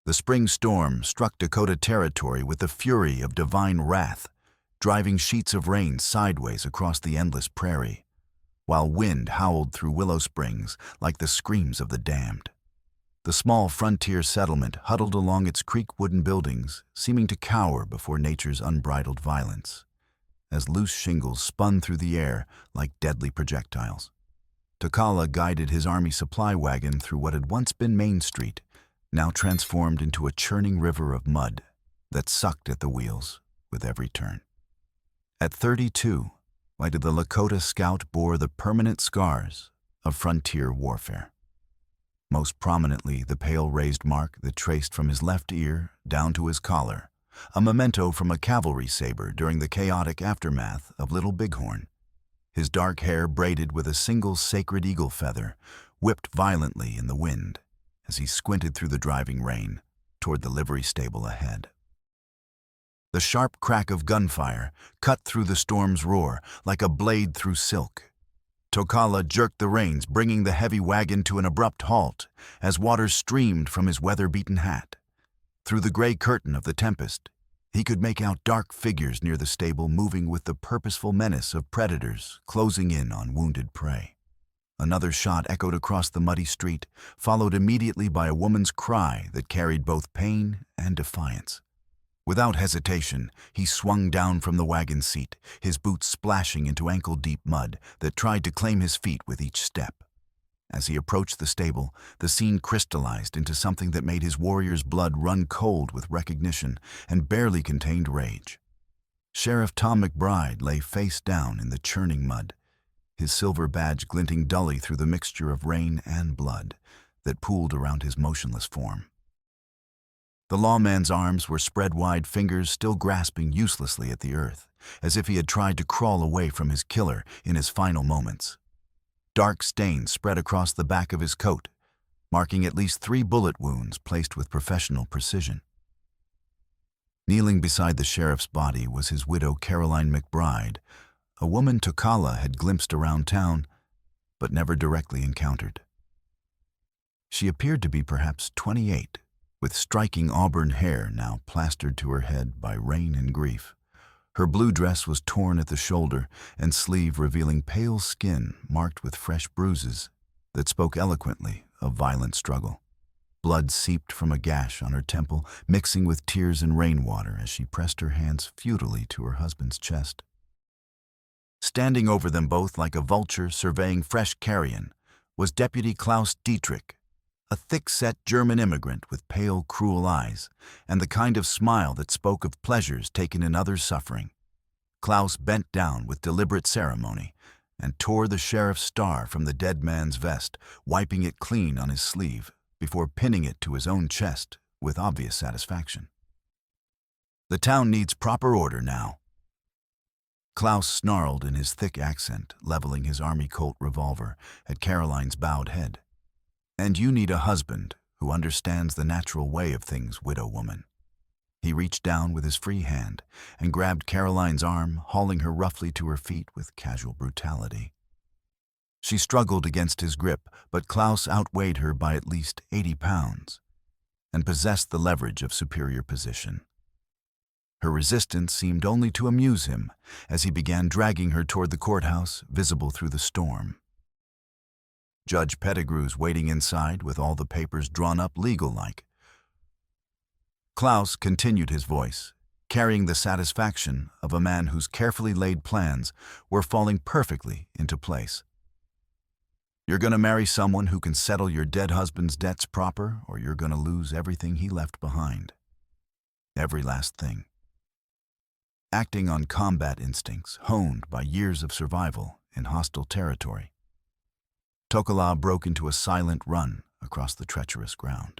The spring storm struck Dakota territory with the fury of divine wrath, driving sheets of rain sideways across the endless prairie, while wind howled through Willow Springs like the screams of the damned. The small frontier settlement huddled along its creek wooden buildings, seeming to cower before nature's unbridled violence, as loose shingles spun through the air like deadly projectiles. Tokala guided his army supply wagon through what had once been Main Street, now transformed into a churning river of mud that sucked at the wheels with every turn. At 32, the Lakota scout bore the permanent scars of frontier warfare. Most prominently, the pale raised mark that traced from his left ear down to his collar, a memento from a cavalry saber during the chaotic aftermath of Little Bighorn. His dark hair braided with a single sacred eagle feather, whipped violently in the wind as he squinted through the driving rain toward the livery stable ahead. The sharp crack of gunfire cut through the storm's roar like a blade through silk. Tokala jerked the reins, bringing the heavy wagon to an abrupt halt as water streamed from his weather-beaten hat. Through the gray curtain of the tempest, he could make out dark figures near the stable moving with the purposeful menace of predators closing in on wounded prey. Another shot echoed across the muddy street, followed immediately by a woman's cry that carried both pain and defiance. Without hesitation, he swung down from the wagon seat, his boots splashing into ankle-deep mud that tried to claim his feet with each step. As he approached the stable, the scene crystallized into something that made his warrior's blood run cold with recognition and barely contained rage. Sheriff Tom McBride lay face down in the churning mud, his silver badge glinting dully through the mixture of rain and blood that pooled around his motionless form. The lawman's arms were spread wide, fingers still grasping uselessly at the earth, as if he had tried to crawl away from his killer in his final moments. Dark stains spread across the back of his coat, marking at least 3 bullet wounds placed with professional precision. Kneeling beside the sheriff's body was his widow Caroline McBride, a woman Tokala had glimpsed around town, but never directly encountered. She appeared to be perhaps 28, with striking auburn hair now plastered to her head by rain and grief. Her blue dress was torn at the shoulder and sleeve, revealing pale skin marked with fresh bruises that spoke eloquently of violent struggle. Blood seeped from a gash on her temple, mixing with tears and rainwater as she pressed her hands futilely to her husband's chest. Standing over them both like a vulture surveying fresh carrion was Deputy Klaus Dietrich, a thick-set German immigrant with pale, cruel eyes, and the kind of smile that spoke of pleasures taken in others' suffering. Klaus bent down with deliberate ceremony and tore the sheriff's star from the dead man's vest, wiping it clean on his sleeve before pinning it to his own chest with obvious satisfaction. "The town needs proper order now." Klaus snarled in his thick accent, leveling his Army Colt revolver at Caroline's bowed head. "And you need a husband who understands the natural way of things, widow woman." He reached down with his free hand and grabbed Caroline's arm, hauling her roughly to her feet with casual brutality. She struggled against his grip, but Klaus outweighed her by at least 80 pounds and possessed the leverage of superior position. Her resistance seemed only to amuse him as he began dragging her toward the courthouse, visible through the storm. Judge Pettigrew's waiting inside with all the papers drawn up legal-like. Klaus continued his voice, carrying the satisfaction of a man whose carefully laid plans were falling perfectly into place. "You're going to marry someone who can settle your dead husband's debts proper, or you're going to lose everything he left behind. Every last thing." Acting on combat instincts honed by years of survival in hostile territory, Tokala broke into a silent run across the treacherous ground.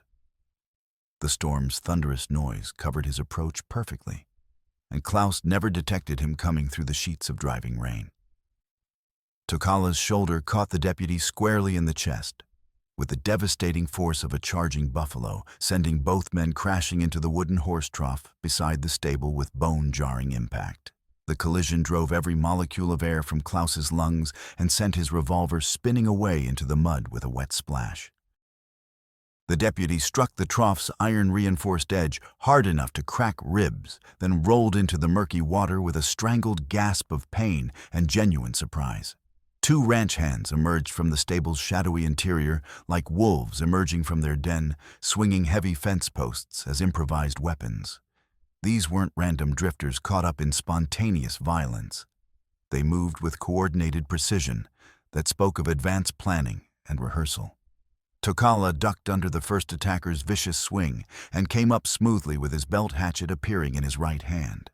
The storm's thunderous noise covered his approach perfectly, and Klaus never detected him coming through the sheets of driving rain. Tokala's shoulder caught the deputy squarely in the chest, with the devastating force of a charging buffalo, sending both men crashing into the wooden horse trough beside the stable with bone-jarring impact. The collision drove every molecule of air from Klaus's lungs and sent his revolver spinning away into the mud with a wet splash. The deputy struck the trough's iron-reinforced edge hard enough to crack ribs, then rolled into the murky water with a strangled gasp of pain and genuine surprise. Two ranch hands emerged from the stable's shadowy interior like wolves emerging from their den, swinging heavy fence posts as improvised weapons. These weren't random drifters caught up in spontaneous violence. They moved with coordinated precision that spoke of advanced planning and rehearsal. Tokala ducked under the first attacker's vicious swing and came up smoothly with his belt hatchet appearing in his right hand.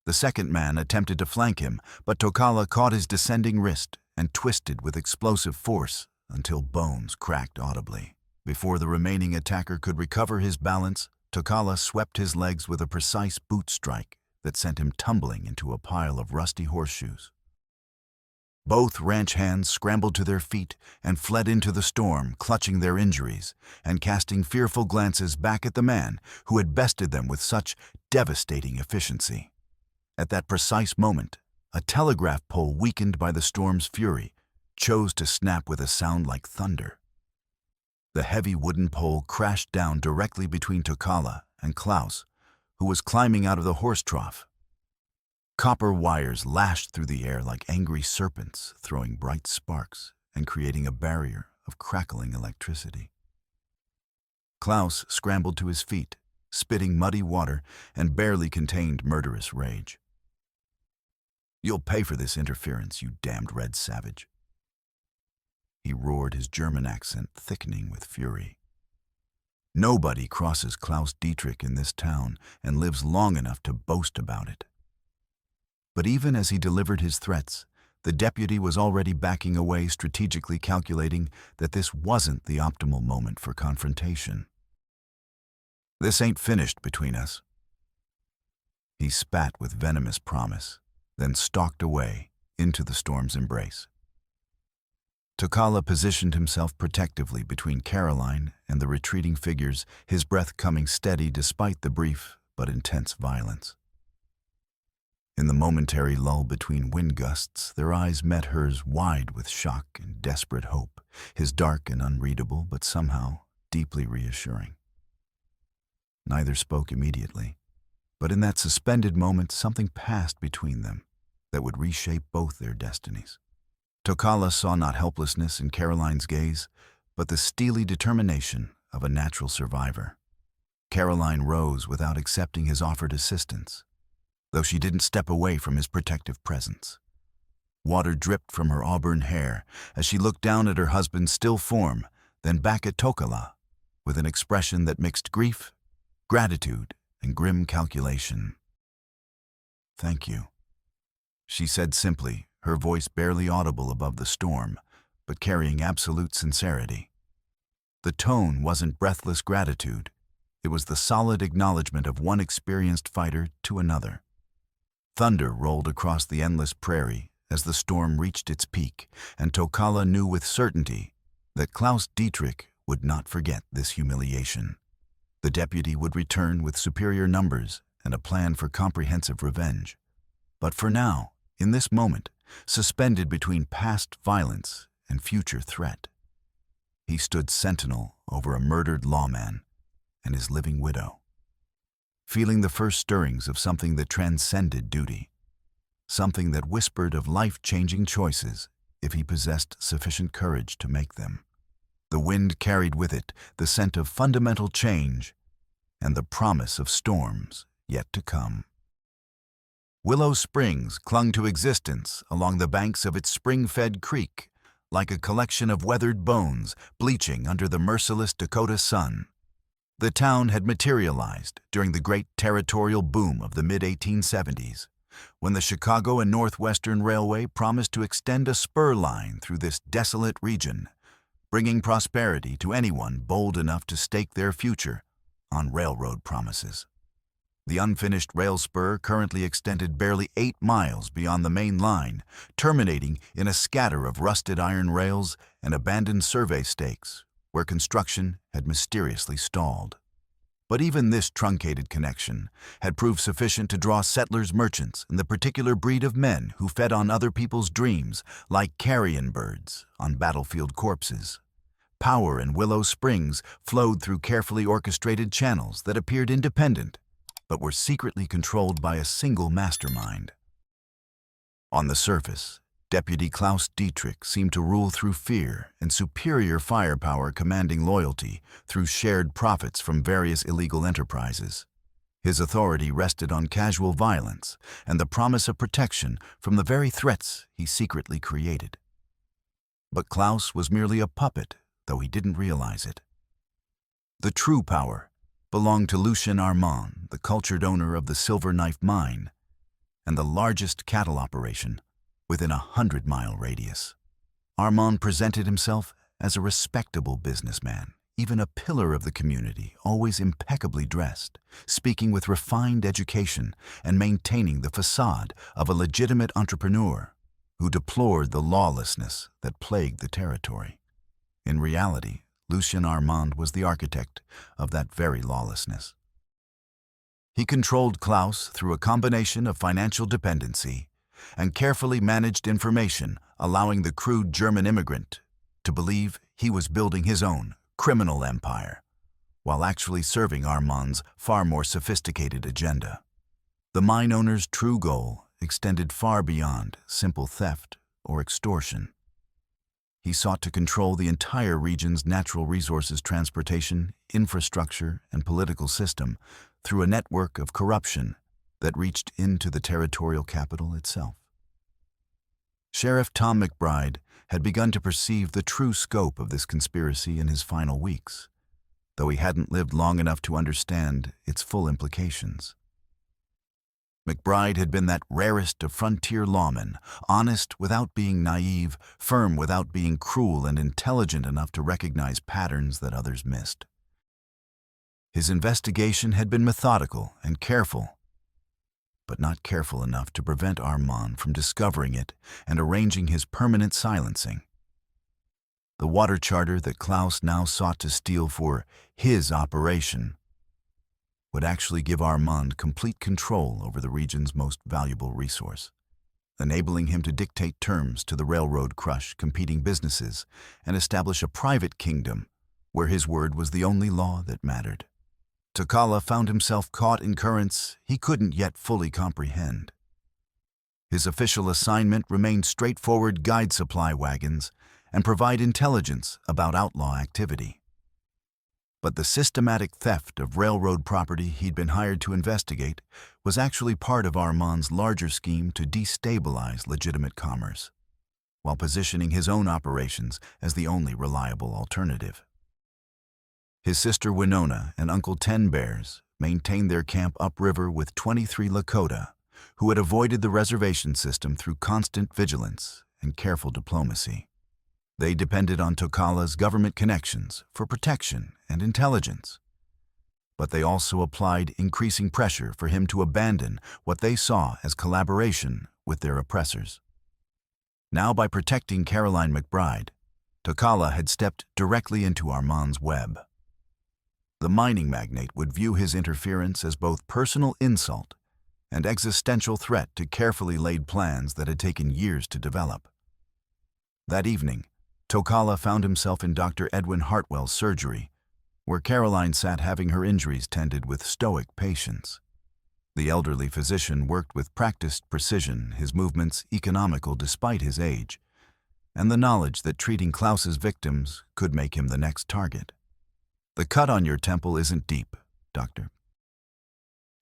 The second man attempted to flank him, but Tokala caught his descending wrist and twisted with explosive force until bones cracked audibly. Before the remaining attacker could recover his balance, Tokala swept his legs with a precise boot strike that sent him tumbling into a pile of rusty horseshoes. Both ranch hands scrambled to their feet and fled into the storm, clutching their injuries and casting fearful glances back at the man who had bested them with such devastating efficiency. At that precise moment, a telegraph pole weakened by the storm's fury chose to snap with a sound like thunder. The heavy wooden pole crashed down directly between Tokala and Klaus, who was climbing out of the horse trough. Copper wires lashed through the air like angry serpents, throwing bright sparks and creating a barrier of crackling electricity. Klaus scrambled to his feet, spitting muddy water and barely contained murderous rage. "You'll pay for this interference, you damned red savage," he roared, his German accent thickening with fury. Nobody crosses Klaus Dietrich in this town and lives long enough to boast about it. But even as he delivered his threats, the deputy was already backing away, strategically calculating that this wasn't the optimal moment for confrontation. "This ain't finished between us." He spat with venomous promise, then stalked away into the storm's embrace. Tokala positioned himself protectively between Caroline and the retreating figures, his breath coming steady despite the brief but intense violence. In the momentary lull between wind gusts, their eyes met hers wide with shock and desperate hope, his dark and unreadable, but somehow deeply reassuring. Neither spoke immediately, but in that suspended moment something passed between them that would reshape both their destinies. Tokala saw not helplessness in Caroline's gaze, but the steely determination of a natural survivor. Caroline rose without accepting his offered assistance, though she didn't step away from his protective presence. Water dripped from her auburn hair as she looked down at her husband's still form, then back at Tokala, with an expression that mixed grief, gratitude, and grim calculation. "Thank you," she said simply, her voice barely audible above the storm, but carrying absolute sincerity. The tone wasn't breathless gratitude. It was the solid acknowledgement of one experienced fighter to another. Thunder rolled across the endless prairie as the storm reached its peak, and Tokala knew with certainty that Klaus Dietrich would not forget this humiliation. The deputy would return with superior numbers and a plan for comprehensive revenge. But for now, in this moment, suspended between past violence and future threat, he stood sentinel over a murdered lawman and his living widow, feeling the first stirrings of something that transcended duty, something that whispered of life-changing choices if he possessed sufficient courage to make them. The wind carried with it the scent of fundamental change and the promise of storms yet to come. Willow Springs clung to existence along the banks of its spring-fed creek, like a collection of weathered bones bleaching under the merciless Dakota sun. The town had materialized during the great territorial boom of the mid-1870s, when the Chicago and Northwestern Railway promised to extend a spur line through this desolate region, bringing prosperity to anyone bold enough to stake their future on railroad promises. The unfinished rail spur currently extended barely 8 miles beyond the main line, terminating in a scatter of rusted iron rails and abandoned survey stakes, where construction had mysteriously stalled. But even this truncated connection had proved sufficient to draw settlers, merchants, and the particular breed of men who fed on other people's dreams like carrion birds on battlefield corpses. power in Willow Springs flowed through carefully orchestrated channels that appeared independent, but were secretly controlled by a single mastermind. On the surface, Deputy Klaus Dietrich seemed to rule through fear and superior firepower commanding loyalty through shared profits from various illegal enterprises. His authority rested on casual violence and the promise of protection from the very threats he secretly created. But Klaus was merely a puppet, though he didn't realize it. The true power belonged to Lucien Armand, the cultured owner of the Silver Knife Mine, and the largest cattle operation within a 100-mile radius. Armand presented himself as a respectable businessman, even a pillar of the community, always impeccably dressed, speaking with refined education and maintaining the facade of a legitimate entrepreneur who deplored the lawlessness that plagued the territory. In reality, Lucien Armand was the architect of that very lawlessness. He controlled Klaus through a combination of financial dependency and carefully managed information, allowing the crude German immigrant to believe he was building his own criminal empire, while actually serving Armand's far more sophisticated agenda. The mine owner's true goal extended far beyond simple theft or extortion. He sought to control the entire region's natural resources transportation, infrastructure, and political system through a network of corruption that reached into the territorial capital itself. Sheriff Tom McBride had begun to perceive the true scope of this conspiracy in his final weeks, though he hadn't lived long enough to understand its full implications. McBride had been that rarest of frontier lawmen, honest without being naive, firm without being cruel, and intelligent enough to recognize patterns that others missed. His investigation had been methodical and careful, but not careful enough to prevent Armand from discovering it and arranging his permanent silencing. The water charter that Klaus now sought to steal for his operation would actually give Armand complete control over the region's most valuable resource, enabling him to dictate terms to the railroad crush competing businesses and establish a private kingdom where his word was the only law that mattered. Tokala found himself caught in currents he couldn't yet fully comprehend. His official assignment remained straightforward: guide supply wagons and provide intelligence about outlaw activity. But the systematic theft of railroad property he'd been hired to investigate was actually part of Armand's larger scheme to destabilize legitimate commerce, while positioning his own operations as the only reliable alternative. His sister Winona and Uncle Ten Bears maintained their camp upriver with 23 Lakota, who had avoided the reservation system through constant vigilance and careful diplomacy. They depended on Tokala's government connections for protection and intelligence, but they also applied increasing pressure for him to abandon what they saw as collaboration with their oppressors. Now, by protecting Caroline McBride, Tokala had stepped directly into Armand's web. The mining magnate would view his interference as both personal insult and existential threat to carefully laid plans that had taken years to develop. That evening, Tokala found himself in Dr. Edwin Hartwell's surgery, where Caroline sat having her injuries tended with stoic patience. The elderly physician worked with practiced precision, his movements economical despite his age, and the knowledge that treating Klaus's victims could make him the next target. "The cut on your temple isn't deep, Doctor,"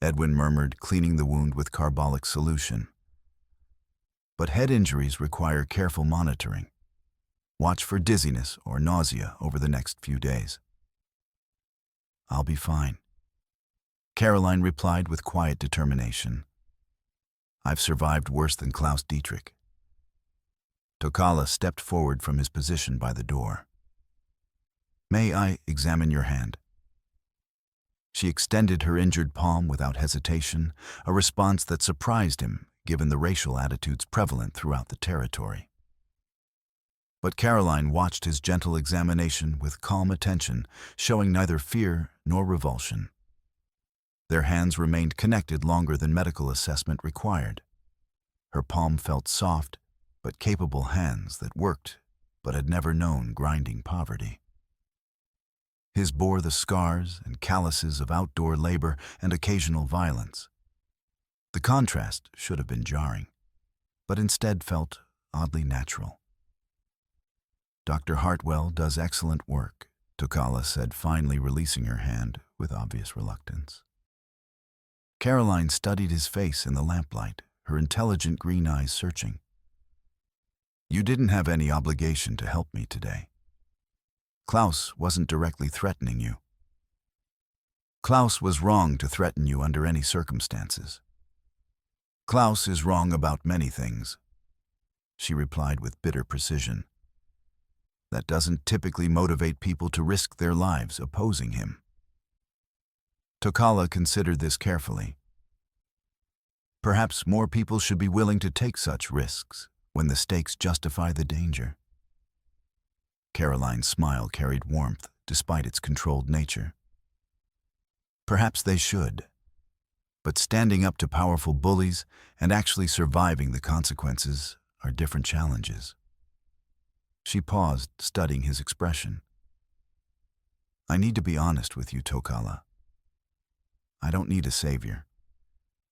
Edwin murmured, cleaning the wound with carbolic solution. "But head injuries require careful monitoring. Watch for dizziness or nausea over the next few days." "I'll be fine," Caroline replied with quiet determination. "I've survived worse than Klaus Dietrich." Tokala stepped forward from his position by the door. "May I examine your hand?" She extended her injured palm without hesitation, a response that surprised him given the racial attitudes prevalent throughout the territory. But Caroline watched his gentle examination with calm attention, showing neither fear nor revulsion. Their hands remained connected longer than medical assessment required. Her palm felt soft, but capable hands that worked but had never known grinding poverty. His bore the scars and calluses of outdoor labor and occasional violence. The contrast should have been jarring, but instead felt oddly natural. "Dr. Hartwell does excellent work," Tokala said, finally releasing her hand with obvious reluctance. Caroline studied his face in the lamplight, her intelligent green eyes searching. "You didn't have any obligation to help me today. Klaus wasn't directly threatening you. Klaus was wrong to threaten you under any circumstances. Klaus is wrong about many things," she replied with bitter precision. "That doesn't typically motivate people to risk their lives opposing him." Tokala considered this carefully. Perhaps more people should be willing to take such risks when the stakes justify the danger. Caroline's smile carried warmth despite its controlled nature. Perhaps they should, but standing up to powerful bullies and actually surviving the consequences are different challenges. She paused, studying his expression. "I need to be honest with you, Tokala. I don't need a savior.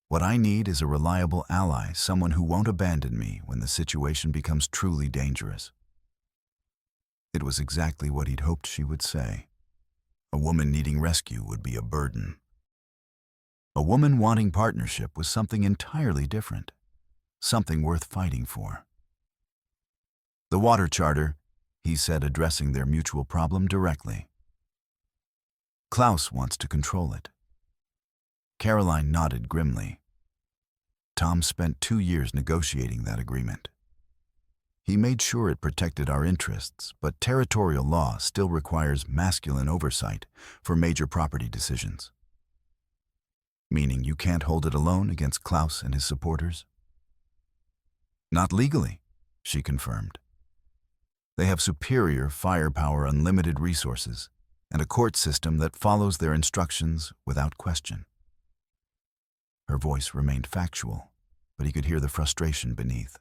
What I need is a reliable ally, someone who won't abandon me when the situation becomes truly dangerous." It was exactly what he'd hoped she would say. A woman needing rescue would be a burden. A woman wanting partnership was something entirely different, something worth fighting for. "The water charter," he said, addressing their mutual problem directly. "Klaus wants to control it." Caroline nodded grimly. Tom spent 2 years negotiating that agreement. He made sure it protected our interests, but territorial law still requires masculine oversight for major property decisions. "Meaning you can't hold it alone against Klaus and his supporters?" "Not legally," she confirmed. "They have superior firepower, unlimited resources, and a court system that follows their instructions without question." Her voice remained factual, but he could hear the frustration beneath.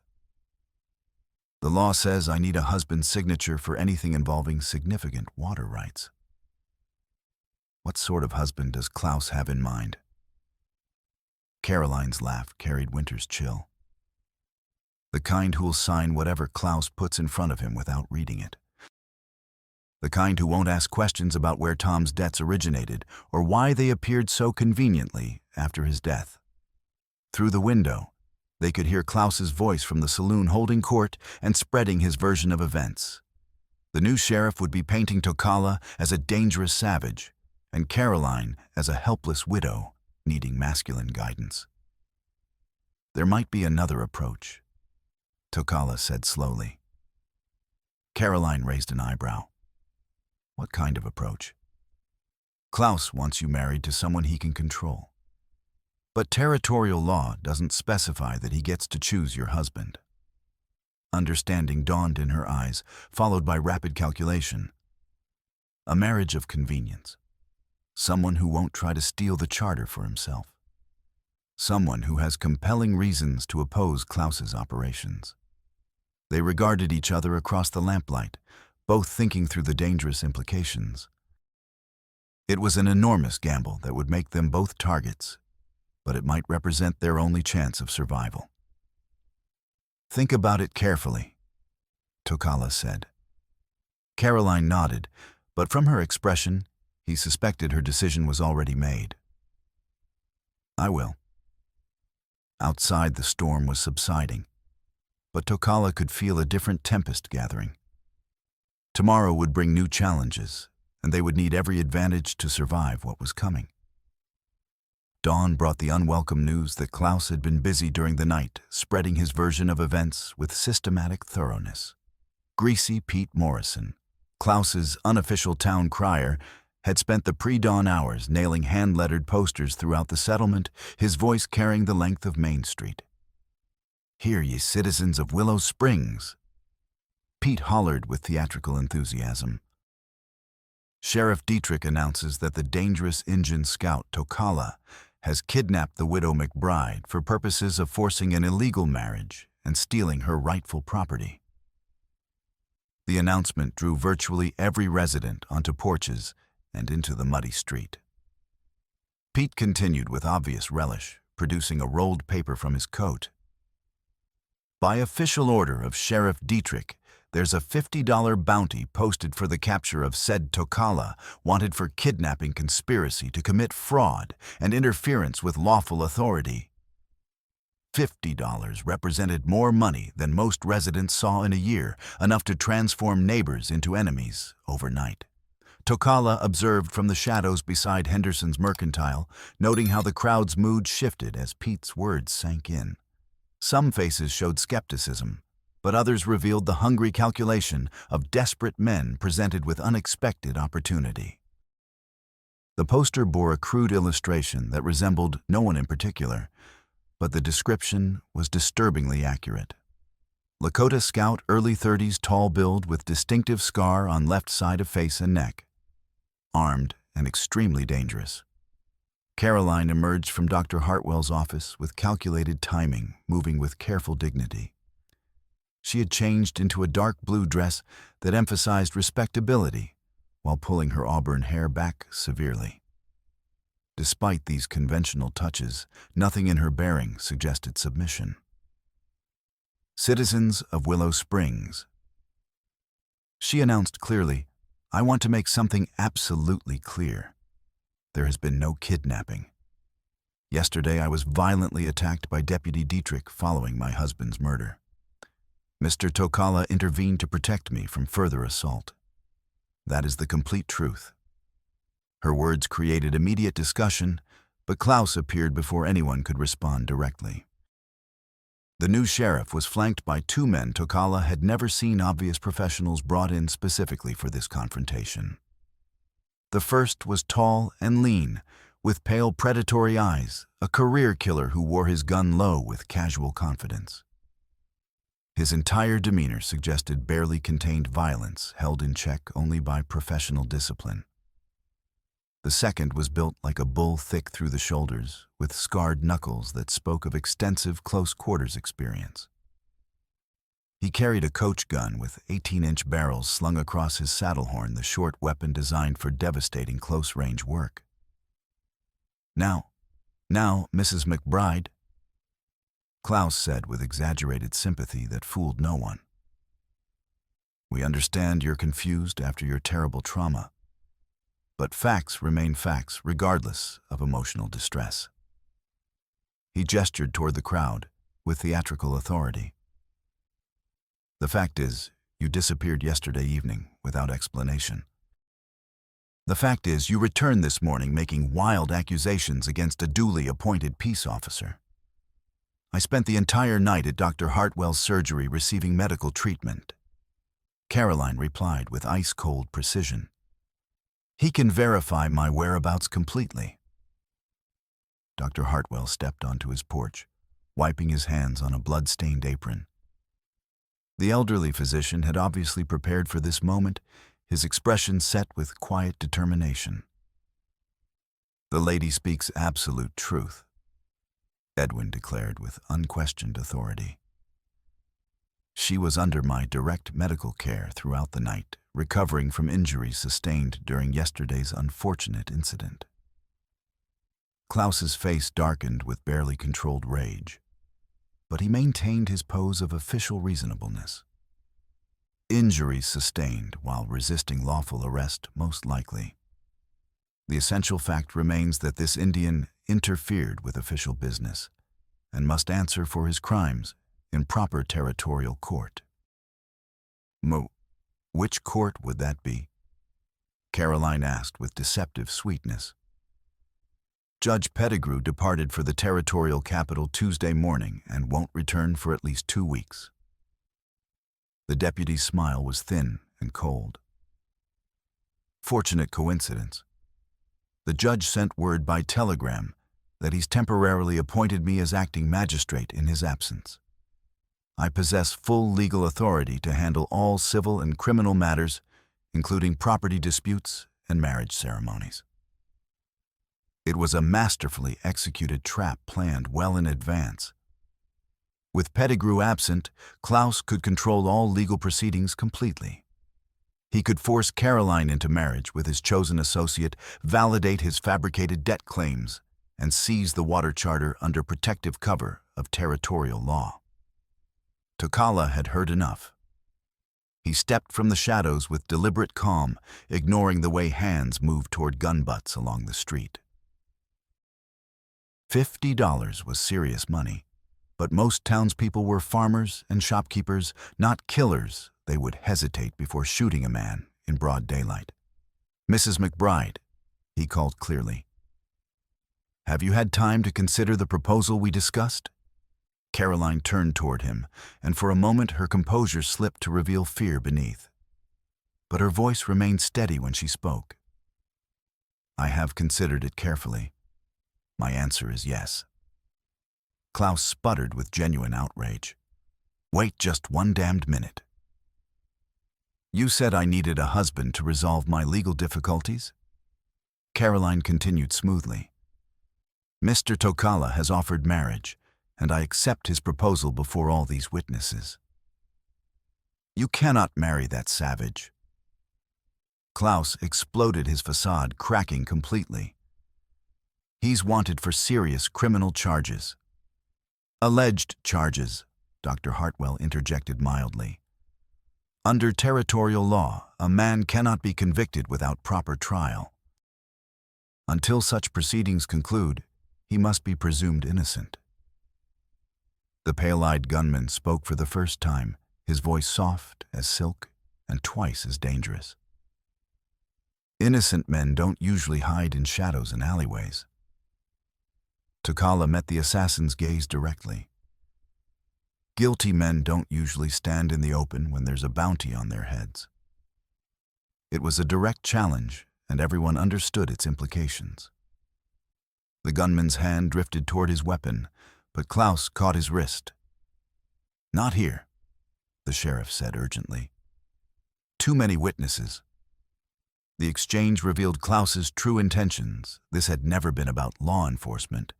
"The law says I need a husband's signature for anything involving significant water rights." What sort of husband does Klaus have in mind? Caroline's laugh carried winter's chill. "The kind who'll sign whatever Klaus puts in front of him without reading it. The kind who won't ask questions about where Tom's debts originated or why they appeared so conveniently after his death." Through the window, they could hear Klaus's voice from the saloon holding court and spreading his version of events. The new sheriff would be painting Tokala as a dangerous savage, and Caroline as a helpless widow needing masculine guidance. "There might be another approach," Tokala said slowly. Caroline raised an eyebrow. "What kind of approach?" "Klaus wants you married to someone he can control. But territorial law doesn't specify that he gets to choose your husband." Understanding dawned in her eyes, followed by rapid calculation. "A marriage of convenience. Someone who won't try to steal the charter for himself. Someone who has compelling reasons to oppose Klaus's operations." They regarded each other across the lamplight, both thinking through the dangerous implications. It was an enormous gamble that would make them both targets, but it might represent their only chance of survival. "Think about it carefully," Tokala said. Caroline nodded, but from her expression, he suspected her decision was already made. "I will." Outside, the storm was subsiding, but Tokala could feel a different tempest gathering. Tomorrow would bring new challenges, and they would need every advantage to survive what was coming. Dawn brought the unwelcome news that Klaus had been busy during the night, spreading his version of events with systematic thoroughness. Greasy Pete Morrison, Klaus's unofficial town crier, had spent the pre-dawn hours nailing hand-lettered posters throughout the settlement, his voice carrying the length of Main Street. "Hear ye, citizens of Willow Springs!" Pete hollered with theatrical enthusiasm. "Sheriff Dietrich announces that the dangerous Injun scout Tokala has kidnapped the widow McBride for purposes of forcing an illegal marriage and stealing her rightful property." The announcement drew virtually every resident onto porches and into the muddy street. Pete continued with obvious relish, producing a rolled paper from his coat. By official order of Sheriff Dietrich, there's a $50 bounty posted for the capture of said Tokala, wanted for kidnapping conspiracy to commit fraud and interference with lawful authority. $50 represented more money than most residents saw in a year, enough to transform neighbors into enemies overnight. Tokala observed from the shadows beside Henderson's mercantile, noting how the crowd's mood shifted as Pete's words sank in. Some faces showed skepticism, but others revealed the hungry calculation of desperate men presented with unexpected opportunity. The poster bore a crude illustration that resembled no one in particular, but the description was disturbingly accurate. Lakota scout, early 30s, tall build with distinctive scar on left side of face and neck. Armed and extremely dangerous. Caroline emerged from Dr. Hartwell's office with calculated timing, moving with careful dignity. She had changed into a dark blue dress that emphasized respectability while pulling her auburn hair back severely. Despite these conventional touches, nothing in her bearing suggested submission. Citizens of Willow Springs. She announced clearly, "I want to make something absolutely clear. There has been no kidnapping. Yesterday I was violently attacked by Deputy Dietrich following my husband's murder. Mr. Tokala intervened to protect me from further assault. That is the complete truth." Her words created immediate discussion, but Klaus appeared before anyone could respond directly. The new sheriff was flanked by two men Tokala had never seen obvious professionals brought in specifically for this confrontation. The first was tall and lean, with pale predatory eyes, a career killer who wore his gun low with casual confidence. His entire demeanor suggested barely contained violence held in check only by professional discipline. The second was built like a bull, thick through the shoulders, with scarred knuckles that spoke of extensive close-quarters experience. He carried a coach gun with 18-inch barrels slung across his saddle horn, the short weapon designed for devastating close-range work. Now, Mrs. McBride," Klaus said with exaggerated sympathy that fooled no one. "We understand you're confused after your terrible trauma. But facts remain facts regardless of emotional distress." He gestured toward the crowd with theatrical authority. "The fact is, you disappeared yesterday evening without explanation. The fact is, you returned this morning making wild accusations against a duly appointed peace officer. I spent the entire night at Dr. Hartwell's surgery receiving medical treatment." Caroline replied with ice-cold precision. "He can verify my whereabouts completely." Dr. Hartwell stepped onto his porch, wiping his hands on a blood-stained apron. The elderly physician had obviously prepared for this moment, his expression set with quiet determination. "The lady speaks absolute truth," Edwin declared with unquestioned authority. "She was under my direct medical care throughout the night, recovering from injuries sustained during yesterday's unfortunate incident." Klaus's face darkened with barely controlled rage, but he maintained his pose of official reasonableness. Injuries sustained while resisting lawful arrest, most likely. The essential fact remains that this Indian interfered with official business and must answer for his crimes in proper territorial court. Which court would that be?" Caroline asked with deceptive sweetness. "Judge Pettigrew departed for the territorial capital Tuesday morning and won't return for at least 2 weeks. The deputy's smile was thin and cold. "Fortunate coincidence. The judge sent word by telegram that he's temporarily appointed me as acting magistrate in his absence. I possess full legal authority to handle all civil and criminal matters, including property disputes and marriage ceremonies." It was a masterfully executed trap planned well in advance. With Pettigrew absent, Klaus could control all legal proceedings completely. He could force Caroline into marriage with his chosen associate, validate his fabricated debt claims, and seize the water charter under protective cover of territorial law. Tokala had heard enough. He stepped from the shadows with deliberate calm, ignoring the way hands moved toward gun butts along the street. $50 was serious money, but most townspeople were farmers and shopkeepers, not killers. They would hesitate before shooting a man in broad daylight. "Mrs. McBride," he called clearly. "Have you had time to consider the proposal we discussed?" Caroline turned toward him, and for a moment her composure slipped to reveal fear beneath. But her voice remained steady when she spoke. "I have considered it carefully. My answer is yes." Klaus sputtered with genuine outrage. "Wait just one damned minute. You said I needed a husband to resolve my legal difficulties?" Caroline continued smoothly. "Mr. Tokala has offered marriage, and I accept his proposal before all these witnesses." "You cannot marry that savage." Klaus exploded his facade, cracking completely. "He's wanted for serious criminal charges." "Alleged charges," Dr. Hartwell interjected mildly. "Under territorial law, a man cannot be convicted without proper trial. Until such proceedings conclude, he must be presumed innocent." The pale-eyed gunman spoke for the first time, his voice soft as silk and twice as dangerous. "Innocent men don't usually hide in shadows and alleyways." Tokala met the assassin's gaze directly. "Guilty men don't usually stand in the open when there's a bounty on their heads." It was a direct challenge, and everyone understood its implications. The gunman's hand drifted toward his weapon, but Klaus caught his wrist. "Not here," the sheriff said urgently. "Too many witnesses." The exchange revealed Klaus's true intentions. This had never been about law enforcement,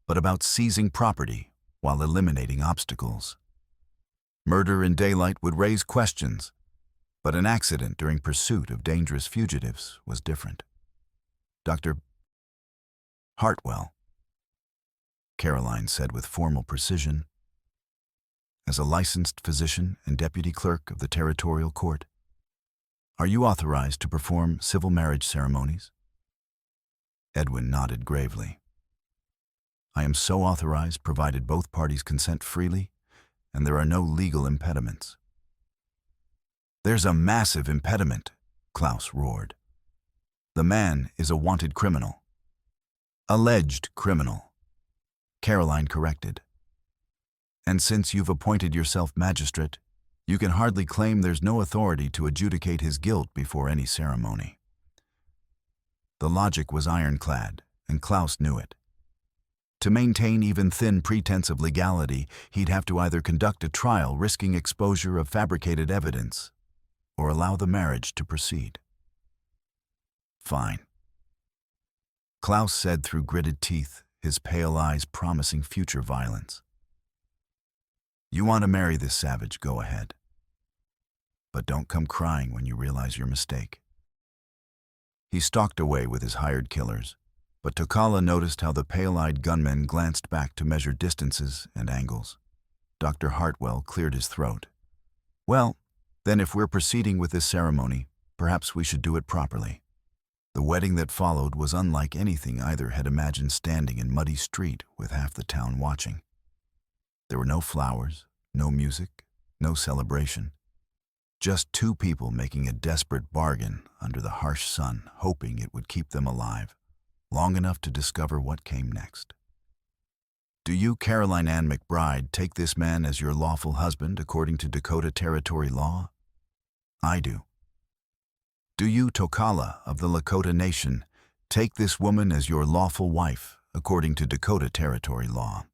but about seizing property while eliminating obstacles. Murder in daylight would raise questions, but an accident during pursuit of dangerous fugitives was different. "Dr. Hartwell," Caroline said with formal precision, "as a licensed physician and deputy clerk of the territorial court, are you authorized to perform civil marriage ceremonies?" Edwin nodded gravely. "I am so authorized, provided both parties consent freely, and there are no legal impediments." "There's a massive impediment," Klaus roared. "The man is a wanted criminal." "Alleged criminal," Caroline corrected. "And since you've appointed yourself magistrate, you can hardly claim there's no authority to adjudicate his guilt before any ceremony." The logic was ironclad, and Klaus knew it. To maintain even thin pretense of legality, he'd have to either conduct a trial risking exposure of fabricated evidence, or allow the marriage to proceed. "Fine," Klaus said through gritted teeth, his pale eyes promising future violence. "You want to marry this savage, go ahead. But don't come crying when you realize your mistake." He stalked away with his hired killers, but Tokala noticed how the pale-eyed gunman glanced back to measure distances and angles. Dr. Hartwell cleared his throat. "Well, then if we're proceeding with this ceremony, perhaps we should do it properly." The wedding that followed was unlike anything either had imagined standing in muddy street with half the town watching. There were no flowers, no music, no celebration. Just two people making a desperate bargain under the harsh sun, hoping it would keep them alive, long enough to discover what came next. "Do you, Caroline Ann McBride, take this man as your lawful husband according to Dakota Territory law?" "I do." "Do you, Tokala of the Lakota Nation, take this woman as your lawful wife according to Dakota Territory law?"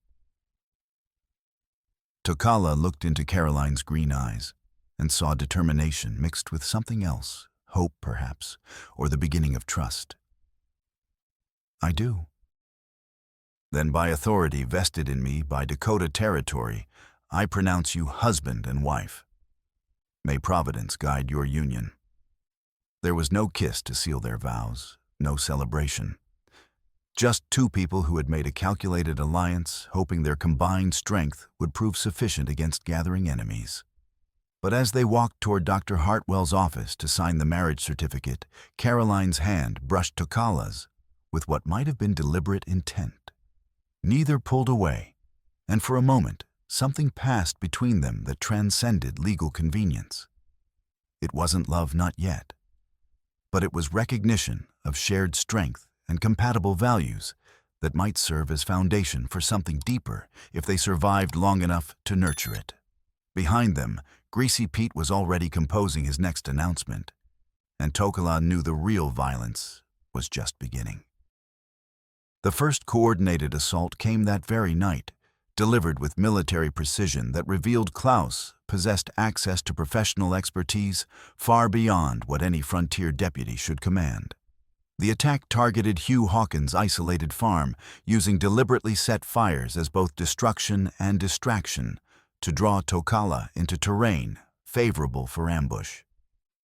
Tokala looked into Caroline's green eyes and saw determination mixed with something else, hope perhaps, or the beginning of trust. "I do." "Then by authority vested in me by Dakota Territory, I pronounce you husband and wife. May Providence guide your union." There was no kiss to seal their vows, no celebration. Just two people who had made a calculated alliance, hoping their combined strength would prove sufficient against gathering enemies. But as they walked toward Dr. Hartwell's office to sign the marriage certificate, Caroline's hand brushed Tokala's with what might have been deliberate intent. Neither pulled away, and for a moment, something passed between them that transcended legal convenience. It wasn't love, not yet, but it was recognition of shared strength and compatible values that might serve as foundation for something deeper if they survived long enough to nurture it. Behind them, Greasy Pete was already composing his next announcement, and Tokala knew the real violence was just beginning. The first coordinated assault came that very night, delivered with military precision that revealed Klaus possessed access to professional expertise far beyond what any frontier deputy should command. The attack targeted Hugh Hawkins' isolated farm, using deliberately set fires as both destruction and distraction to draw Tokala into terrain favorable for ambush.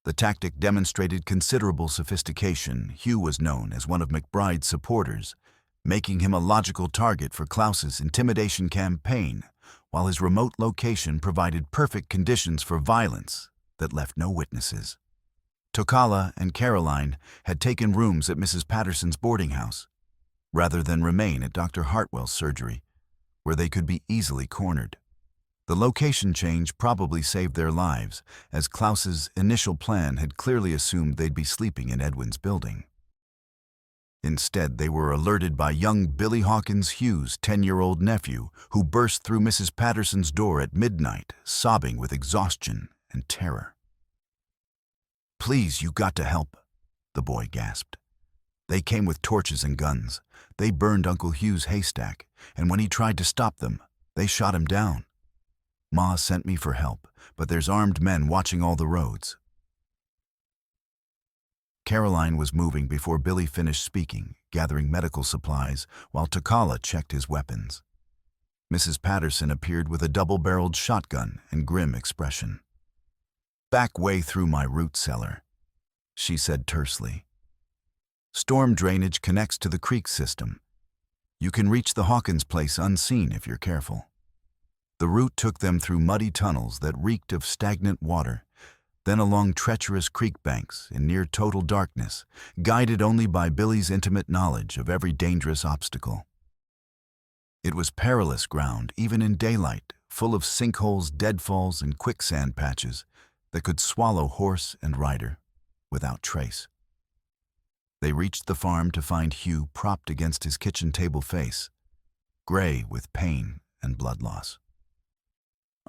The tactic demonstrated considerable sophistication. Hugh was known as one of McBride's supporters, making him a logical target for Klaus's intimidation campaign, while his remote location provided perfect conditions for violence that left no witnesses. Tokala and Caroline had taken rooms at Mrs. Patterson's boarding house, rather than remain at Dr. Hartwell's surgery, where they could be easily cornered. The location change probably saved their lives, as Klaus's initial plan had clearly assumed they'd be sleeping in Edwin's building. Instead, they were alerted by young Billy Hawkins Hughes' 10-year-old nephew, who burst through Mrs. Patterson's door at midnight, sobbing with exhaustion and terror. "Please, you got to help," the boy gasped. They came with torches and guns. They burned Uncle Hugh's haystack, and when he tried to stop them, they shot him down. "Ma sent me for help, but there's armed men watching all the roads." Caroline was moving before Billy finished speaking, gathering medical supplies, while Tokala checked his weapons. Mrs. Patterson appeared with a double-barreled shotgun and grim expression. "Back way through my root cellar," she said tersely. "Storm drainage connects to the creek system. You can reach the Hawkins place unseen if you're careful." The route took them through muddy tunnels that reeked of stagnant water, then along treacherous creek banks in near total darkness, guided only by Billy's intimate knowledge of every dangerous obstacle. It was perilous ground, even in daylight, full of sinkholes, deadfalls, and quicksand patches that could swallow horse and rider without trace. They reached the farm to find Hugh propped against his kitchen table face, gray with pain and blood loss.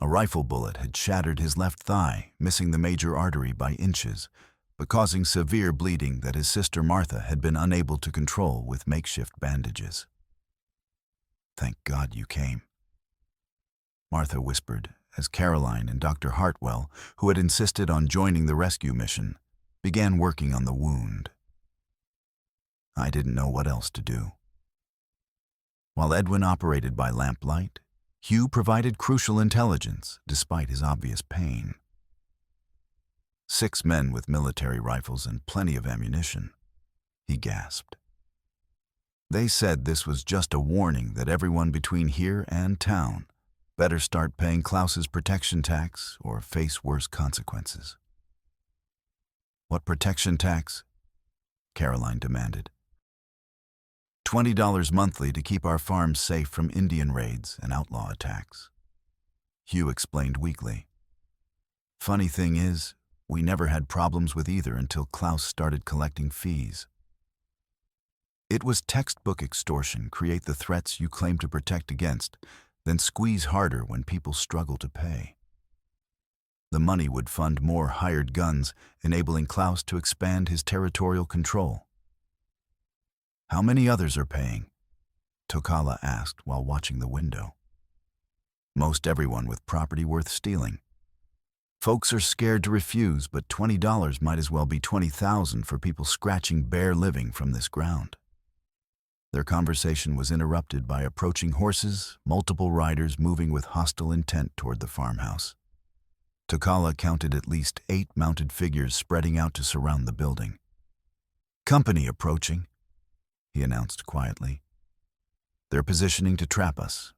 A rifle bullet had shattered his left thigh, missing the major artery by inches, but causing severe bleeding that his sister Martha had been unable to control with makeshift bandages. "Thank God you came," Martha whispered as Caroline and Dr. Hartwell, who had insisted on joining the rescue mission, began working on the wound. "I didn't know what else to do." While Edwin operated by lamplight, Hugh provided crucial intelligence despite his obvious pain. 6 men with military rifles and plenty of ammunition, he gasped. They said this was just a warning that everyone between here and town better start paying Klaus's protection tax or face worse consequences. "What protection tax?" Caroline demanded. $20 monthly to keep our farms safe from Indian raids and outlaw attacks," Hugh explained weakly. "Funny thing is, we never had problems with either until Klaus started collecting fees." It was textbook extortion: create the threats you claim to protect against, then squeeze harder when people struggle to pay. The money would fund more hired guns, enabling Klaus to expand his territorial control. "How many others are paying?" Tokala asked while watching the window. "Most everyone with property worth stealing. Folks are scared to refuse, but $20 might as well be $20,000 for people scratching bare living from this ground." Their conversation was interrupted by approaching horses, multiple riders moving with hostile intent toward the farmhouse. Tokala counted at least 8 mounted figures spreading out to surround the building. "Company approaching," he announced quietly. "They're positioning to trap us."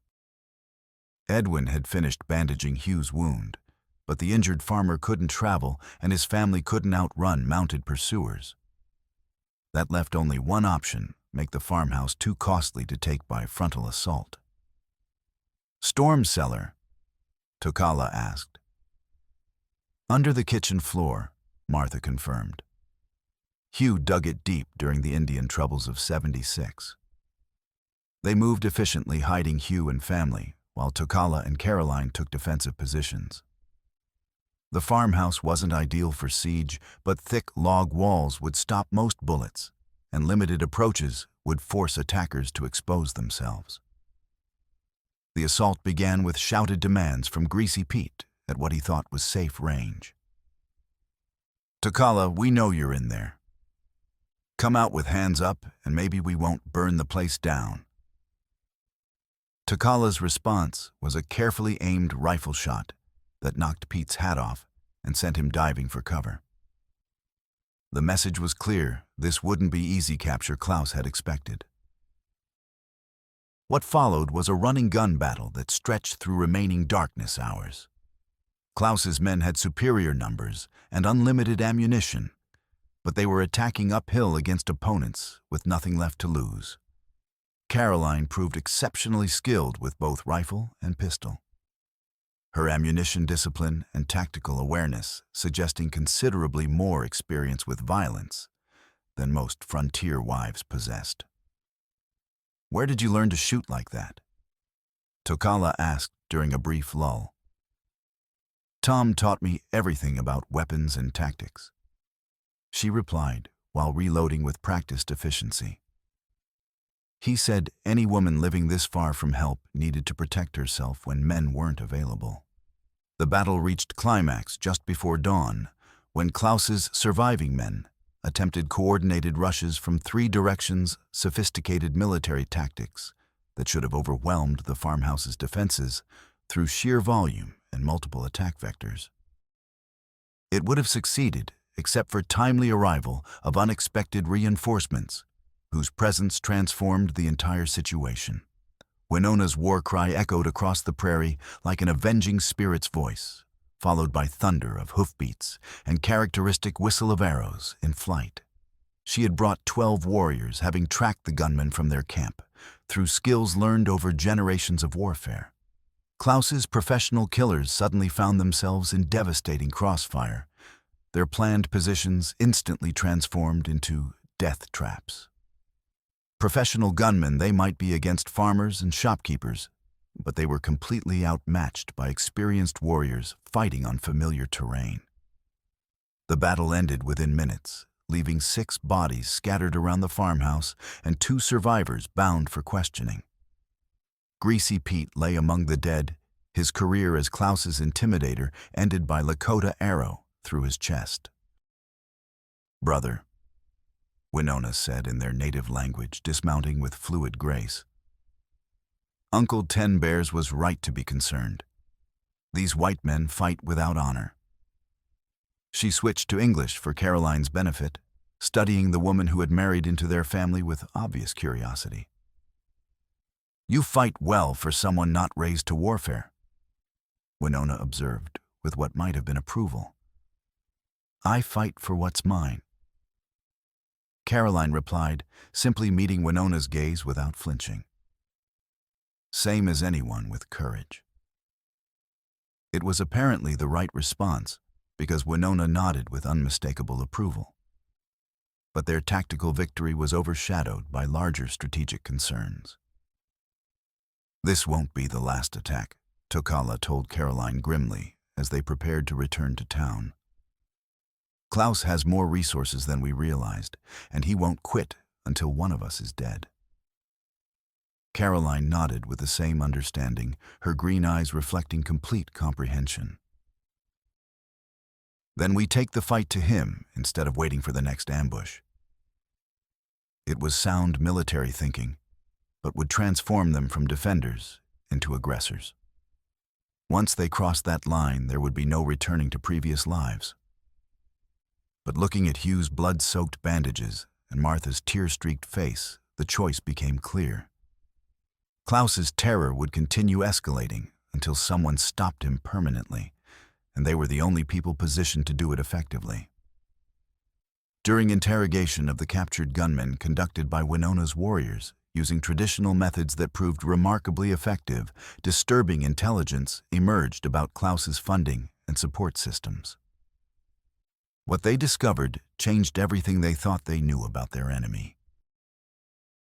Edwin had finished bandaging Hugh's wound, but the injured farmer couldn't travel and his family couldn't outrun mounted pursuers. That left only one option: make the farmhouse too costly to take by frontal assault. "Storm cellar?" Tokala asked. "Under the kitchen floor," Martha confirmed. Hugh dug it deep during the Indian troubles of '76. They moved efficiently, hiding Hugh and family, while Tokala and Caroline took defensive positions. The farmhouse wasn't ideal for siege, but thick log walls would stop most bullets, and limited approaches would force attackers to expose themselves. The assault began with shouted demands from Greasy Pete at what he thought was safe range. "Tokala, we know you're in there. Come out with hands up, and maybe we won't burn the place down." Tokala's response was a carefully aimed rifle shot that knocked Pete's hat off and sent him diving for cover. The message was clear: this wouldn't be easy capture Klaus had expected. What followed was a running gun battle that stretched through remaining darkness hours. Klaus's men had superior numbers and unlimited ammunition, but they were attacking uphill against opponents with nothing left to lose. Caroline proved exceptionally skilled with both rifle and pistol. Her ammunition discipline and tactical awareness suggesting considerably more experience with violence than most frontier wives possessed. "Where did you learn to shoot like that?" Tokala asked during a brief lull. "Tom taught me everything about weapons and tactics," she replied while reloading with practiced efficiency. "He said any woman living this far from help needed to protect herself when men weren't available." The battle reached climax just before dawn, when Klaus's surviving men attempted coordinated rushes from 3 directions, sophisticated military tactics that should have overwhelmed the farmhouse's defenses through sheer volume and multiple attack vectors. It would have succeeded except for timely arrival of unexpected reinforcements, whose presence transformed the entire situation. Winona's war cry echoed across the prairie like an avenging spirit's voice, followed by thunder of hoofbeats and characteristic whistle of arrows in flight. She had brought 12 warriors, having tracked the gunmen from their camp, through skills learned over generations of warfare. Klaus's professional killers suddenly found themselves in devastating crossfire, their planned positions instantly transformed into death traps. Professional gunmen they might be against farmers and shopkeepers, but they were completely outmatched by experienced warriors fighting on familiar terrain. The battle ended within minutes, leaving 6 bodies scattered around the farmhouse and 2 survivors bound for questioning. Greasy Pete lay among the dead, his career as Klaus's intimidator ended by Lakota arrow through his chest. "Brother," Winona said in their native language, dismounting with fluid grace, "Uncle Ten Bears was right to be concerned. These white men fight without honor." She switched to English for Caroline's benefit, studying the woman who had married into their family with obvious curiosity. "You fight well for someone not raised to warfare," Winona observed with what might have been approval. "I fight for what's mine," Caroline replied, simply meeting Winona's gaze without flinching. "Same as anyone with courage." It was apparently the right response, because Winona nodded with unmistakable approval. But their tactical victory was overshadowed by larger strategic concerns. "This won't be the last attack," Tokala told Caroline grimly as they prepared to return to town. "Klaus has more resources than we realized, and he won't quit until one of us is dead." Caroline nodded with the same understanding, her green eyes reflecting complete comprehension. "Then we take the fight to him instead of waiting for the next ambush." It was sound military thinking, but would transform them from defenders into aggressors. Once they crossed that line, there would be no returning to previous lives. But looking at Hugh's blood-soaked bandages and Martha's tear-streaked face, the choice became clear. Klaus's terror would continue escalating until someone stopped him permanently, and they were the only people positioned to do it effectively. During interrogation of the captured gunmen conducted by Winona's warriors, using traditional methods that proved remarkably effective, disturbing intelligence emerged about Klaus's funding and support systems. What they discovered changed everything they thought they knew about their enemy.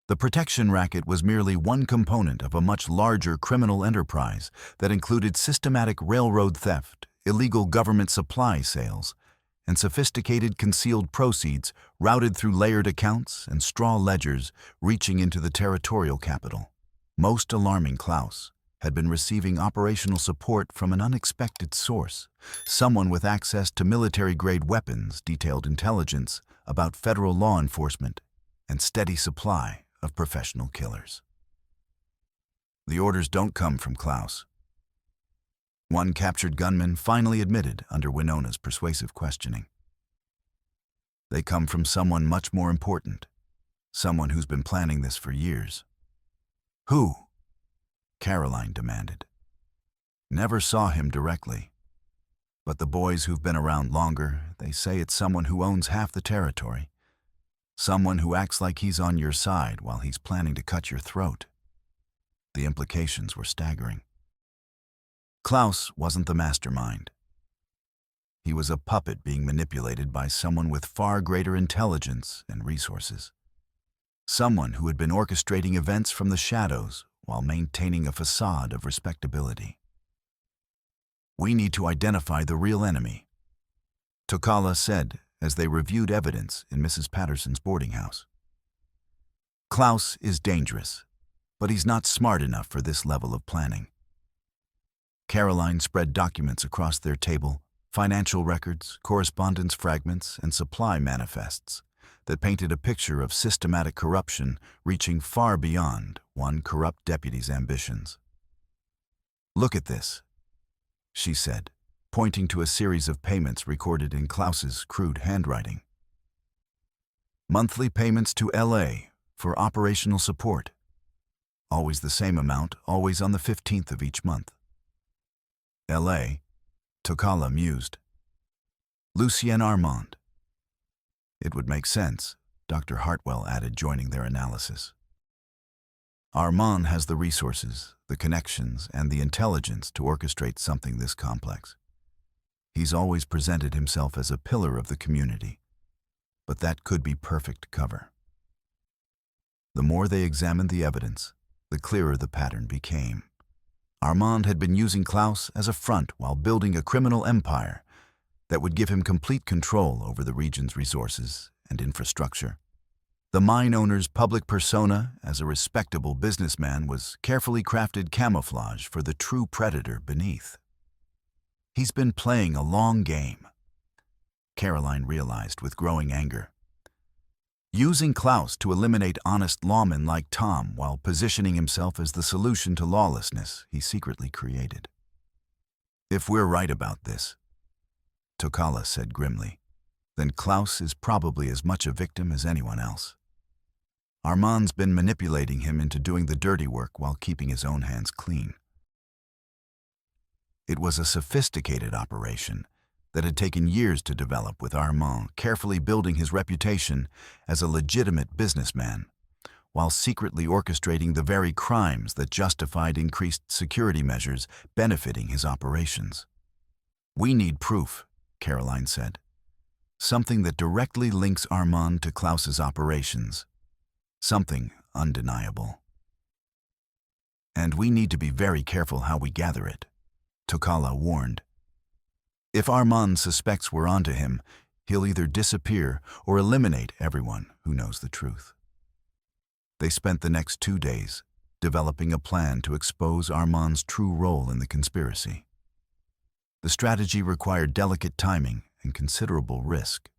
The protection racket was merely one component of a much larger criminal enterprise that included systematic railroad theft, illegal government supply sales, and sophisticated concealed proceeds routed through layered accounts and straw ledgers reaching into the territorial capital. Most alarming, Klaus had been receiving operational support from an unexpected source, someone with access to military-grade weapons, detailed intelligence about federal law enforcement, and steady supply of professional killers. The orders don't come from Klaus. One captured gunman finally admitted under Winona's persuasive questioning. They come from someone much more important, someone who's been planning this for years. Who? Caroline demanded. Never saw him directly, but the boys who've been around longer, they say it's someone who owns half the territory, someone who acts like he's on your side while he's planning to cut your throat. The implications were staggering. Klaus wasn't the mastermind. He was a puppet being manipulated by someone with far greater intelligence and resources. Someone who had been orchestrating events from the shadows while maintaining a facade of respectability. We need to identify the real enemy, Tokala said as they reviewed evidence in Mrs. Patterson's boarding house. Klaus is dangerous, but he's not smart enough for this level of planning. Caroline spread documents across their table, financial records, correspondence fragments, and supply manifests that painted a picture of systematic corruption reaching far beyond one corrupt deputy's ambitions. Look at this, she said, pointing to a series of payments recorded in Klaus's crude handwriting. Monthly payments to L.A. for operational support. Always the same amount, always on the 15th of each month. L.A., Tokala mused. Lucien Armand. It would make sense, Dr. Hartwell added, joining their analysis. Armand has the resources, the connections, and the intelligence to orchestrate something this complex. He's always presented himself as a pillar of the community, but that could be perfect cover. The more they examined the evidence, the clearer the pattern became. Armand had been using Klaus as a front while building a criminal empire that would give him complete control over the region's resources and infrastructure. The mine owner's public persona as a respectable businessman was carefully crafted camouflage for the true predator beneath. He's been playing a long game, Caroline realized with growing anger. Using Klaus to eliminate honest lawmen like Tom while positioning himself as the solution to lawlessness he secretly created. If we're right about this, Tokala said grimly, then Klaus is probably as much a victim as anyone else. Armand's been manipulating him into doing the dirty work while keeping his own hands clean. It was a sophisticated operation that had taken years to develop, with Armand carefully building his reputation as a legitimate businessman, while secretly orchestrating the very crimes that justified increased security measures benefiting his operations. We need proof, Caroline said. Something that directly links Armand to Klaus's operations. Something undeniable. And we need to be very careful how we gather it, Tokala warned. If Armand's suspects were onto him, he'll either disappear or eliminate everyone who knows the truth. They spent the next 2 days developing a plan to expose Armand's true role in the conspiracy. The strategy required delicate timing and considerable risk,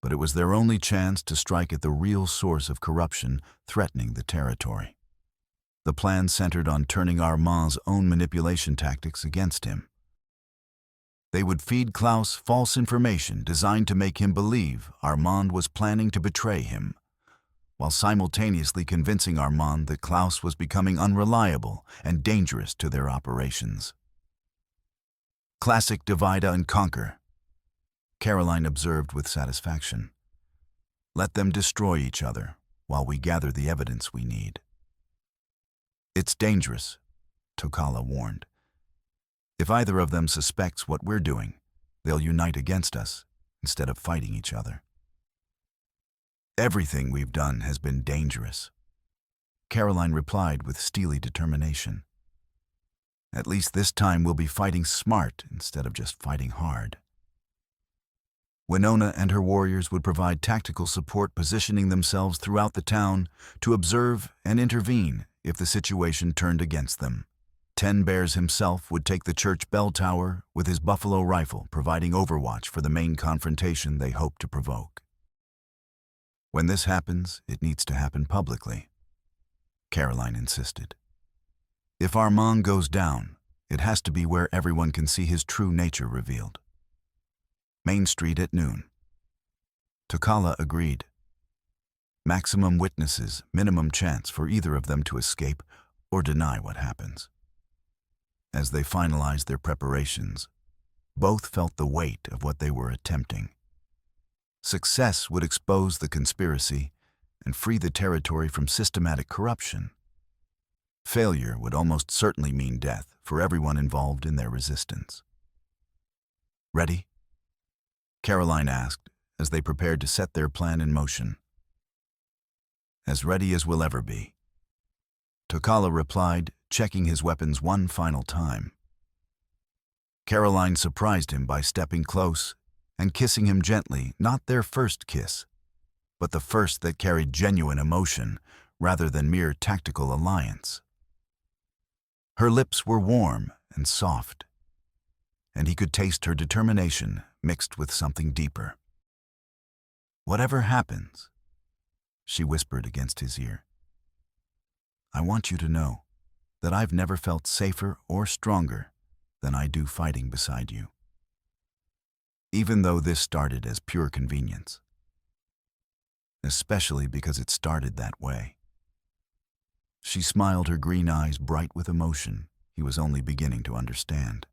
but it was their only chance to strike at the real source of corruption threatening the territory. The plan centered on turning Armand's own manipulation tactics against him. They would feed Klaus false information designed to make him believe Armand was planning to betray him, while simultaneously convincing Armand that Klaus was becoming unreliable and dangerous to their operations. Classic divide and conquer, Caroline observed with satisfaction. Let them destroy each other while we gather the evidence we need. It's dangerous, Tokala warned. If either of them suspects what we're doing, they'll unite against us instead of fighting each other. Everything we've done has been dangerous, Caroline replied with steely determination. At least this time we'll be fighting smart instead of just fighting hard. Winona and her warriors would provide tactical support, positioning themselves throughout the town to observe and intervene if the situation turned against them. Ten Bears himself would take the church bell tower with his buffalo rifle, providing overwatch for the main confrontation they hoped to provoke. When this happens, it needs to happen publicly, Caroline insisted. If Armand goes down, it has to be where everyone can see his true nature revealed. Main Street at noon. Tokala agreed. Maximum witnesses, minimum chance for either of them to escape or deny what happens. As they finalized their preparations, both felt the weight of what they were attempting. Success would expose the conspiracy and free the territory from systematic corruption. Failure would almost certainly mean death for everyone involved in their resistance. Ready? Caroline asked as they prepared to set their plan in motion. As ready as we'll ever be, Tokala replied, checking his weapons one final time. Caroline surprised him by stepping close and kissing him gently, not their first kiss, but the first that carried genuine emotion rather than mere tactical alliance. Her lips were warm and soft, and he could taste her determination mixed with something deeper. Whatever happens, she whispered against his ear, I want you to know that I've never felt safer or stronger than I do fighting beside you. Even though this started as pure convenience. Especially because it started that way. She smiled, her green eyes bright with emotion he was only beginning to understand.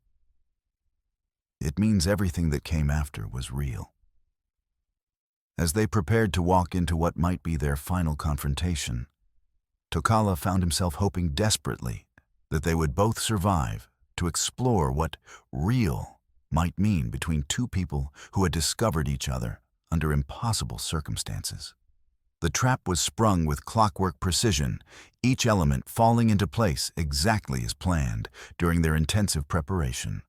It means everything that came after was real. As they prepared to walk into what might be their final confrontation, Tokala found himself hoping desperately that they would both survive to explore what real might mean between two people who had discovered each other under impossible circumstances. The trap was sprung with clockwork precision, each element falling into place exactly as planned during their intensive preparation.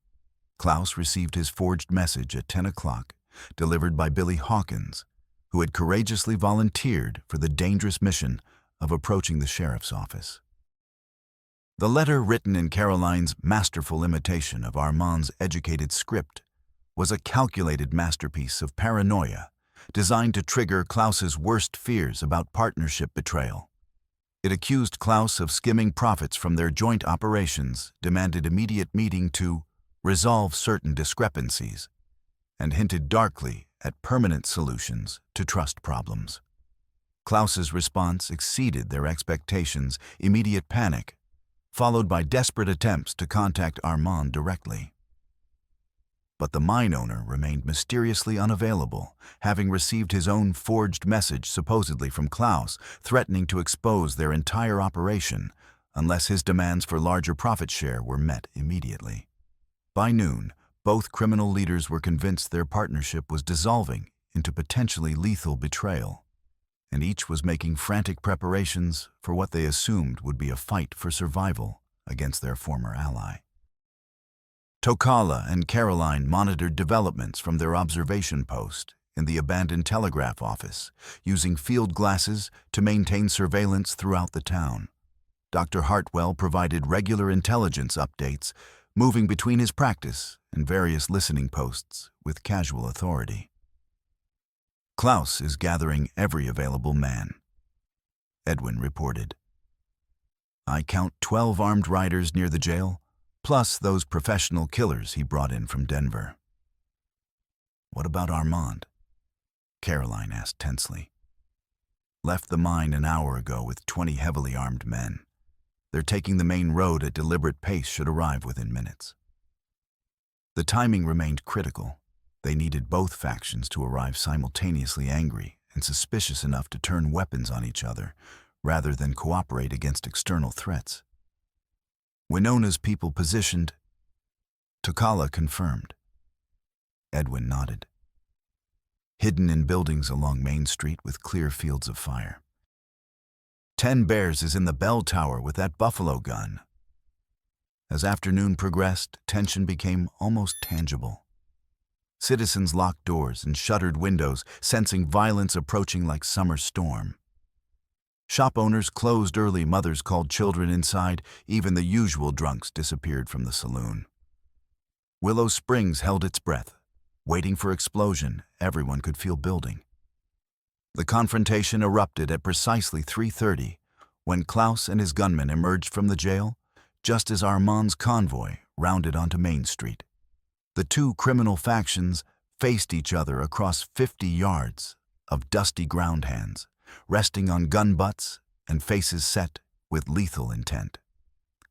Klaus received his forged message at 10 o'clock, delivered by Billy Hawkins, who had courageously volunteered for the dangerous mission of approaching the sheriff's office. The letter, written in Caroline's masterful imitation of Armand's educated script, was a calculated masterpiece of paranoia designed to trigger Klaus's worst fears about partnership betrayal. It accused Klaus of skimming profits from their joint operations, demanded immediate meeting to resolve certain discrepancies, and hinted darkly at permanent solutions to trust problems. Klaus's response exceeded their expectations, immediate panic, followed by desperate attempts to contact Armand directly. But the mine owner remained mysteriously unavailable, having received his own forged message supposedly from Klaus, threatening to expose their entire operation unless his demands for larger profit share were met immediately. By noon, both criminal leaders were convinced their partnership was dissolving into potentially lethal betrayal, and each was making frantic preparations for what they assumed would be a fight for survival against their former ally. Tokala and Caroline monitored developments from their observation post in the abandoned telegraph office, using field glasses to maintain surveillance throughout the town. Dr. Hartwell provided regular intelligence updates, moving between his practice and various listening posts with casual authority. Klaus is gathering every available man, Edwin reported. I count 12 armed riders near the jail, plus those professional killers he brought in from Denver. What about Armand? Caroline asked tensely. Left the mine an hour ago with 20 heavily armed men. They're taking the main road at deliberate pace, should arrive within minutes. The timing remained critical. They needed both factions to arrive simultaneously, angry and suspicious enough to turn weapons on each other, rather than cooperate against external threats. Winona's people positioned. Tokala confirmed. Edwin nodded. Hidden in buildings along Main Street with clear fields of fire. 10 Bears is in the bell tower with that buffalo gun. As afternoon progressed, tension became almost tangible. Citizens locked doors and shuttered windows, sensing violence approaching like summer storm. Shop owners closed early, mothers called children inside, even the usual drunks disappeared from the saloon. Willow Springs held its breath, waiting for explosion everyone could feel building. The confrontation erupted at precisely 3:30, when Klaus and his gunmen emerged from the jail, just as Armand's convoy rounded onto Main Street. The two criminal factions faced each other across 50 yards of dusty ground hands, resting on gun butts and faces set with lethal intent.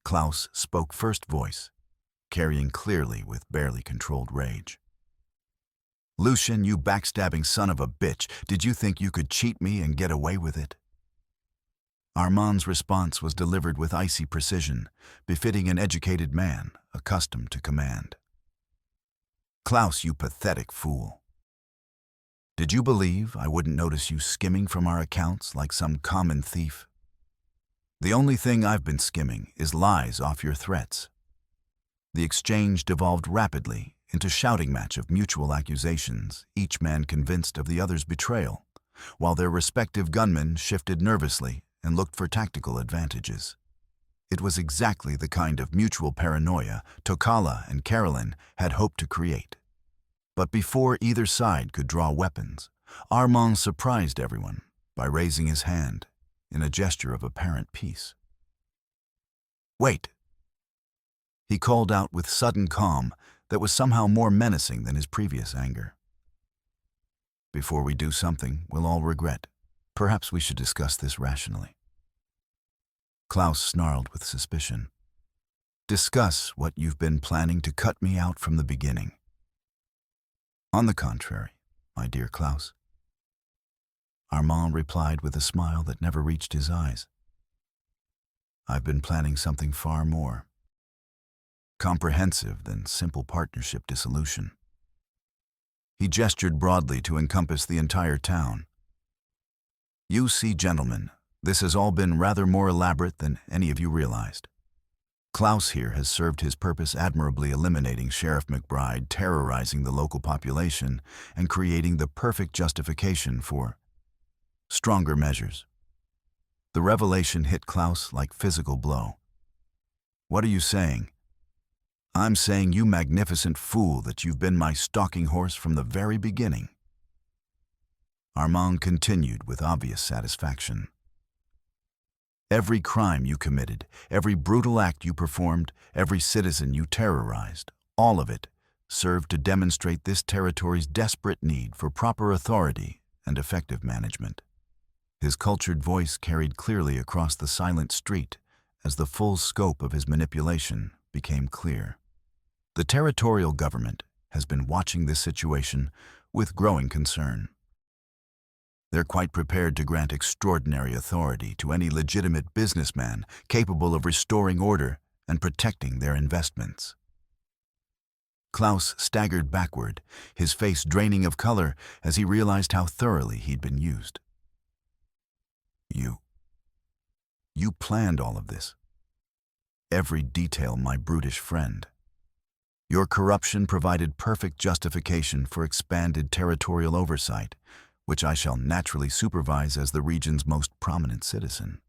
Klaus spoke first voice, carrying clearly with barely controlled rage. "Lucien, you backstabbing son of a bitch, did you think you could cheat me and get away with it?" Armand's response was delivered with icy precision, befitting an educated man accustomed to command. "Klaus, you pathetic fool. Did you believe I wouldn't notice you skimming from our accounts like some common thief? The only thing I've been skimming is lies off your threats." The exchange devolved rapidly into a shouting match of mutual accusations, each man convinced of the other's betrayal, while their respective gunmen shifted nervously and looked for tactical advantages. It was exactly the kind of mutual paranoia Tokala and Caroline had hoped to create. But before either side could draw weapons, Armand surprised everyone by raising his hand in a gesture of apparent peace. "Wait," he called out with sudden calm that was somehow more menacing than his previous anger. "Before we do something we'll all regret, perhaps we should discuss this rationally." Klaus snarled with suspicion. "Discuss what you've been planning to cut me out from the beginning." "On the contrary, my dear Klaus." Armand replied with a smile that never reached his eyes. "I've been planning something far more comprehensive than simple partnership dissolution." He gestured broadly to encompass the entire town. "You see, gentlemen, this has all been rather more elaborate than any of you realized. Klaus here has served his purpose admirably, eliminating Sheriff McBride, terrorizing the local population, and creating the perfect justification for stronger measures." The revelation hit Klaus like physical blow. "What are you saying?" "I'm saying, you magnificent fool, that you've been my stalking horse from the very beginning." Armand continued with obvious satisfaction. "Every crime you committed, every brutal act you performed, every citizen you terrorized, all of it served to demonstrate this territory's desperate need for proper authority and effective management." His cultured voice carried clearly across the silent street as the full scope of his manipulation became clear. The territorial government has been watching this situation with growing concern. They're quite prepared to grant extraordinary authority to any legitimate businessman capable of restoring order and protecting their investments. Klaus staggered backward, his face draining of color as he realized how thoroughly he'd been used. You planned all of this. Every detail, my brutish friend. Your corruption provided perfect justification for expanded territorial oversight, which I shall naturally supervise as the region's most prominent citizen.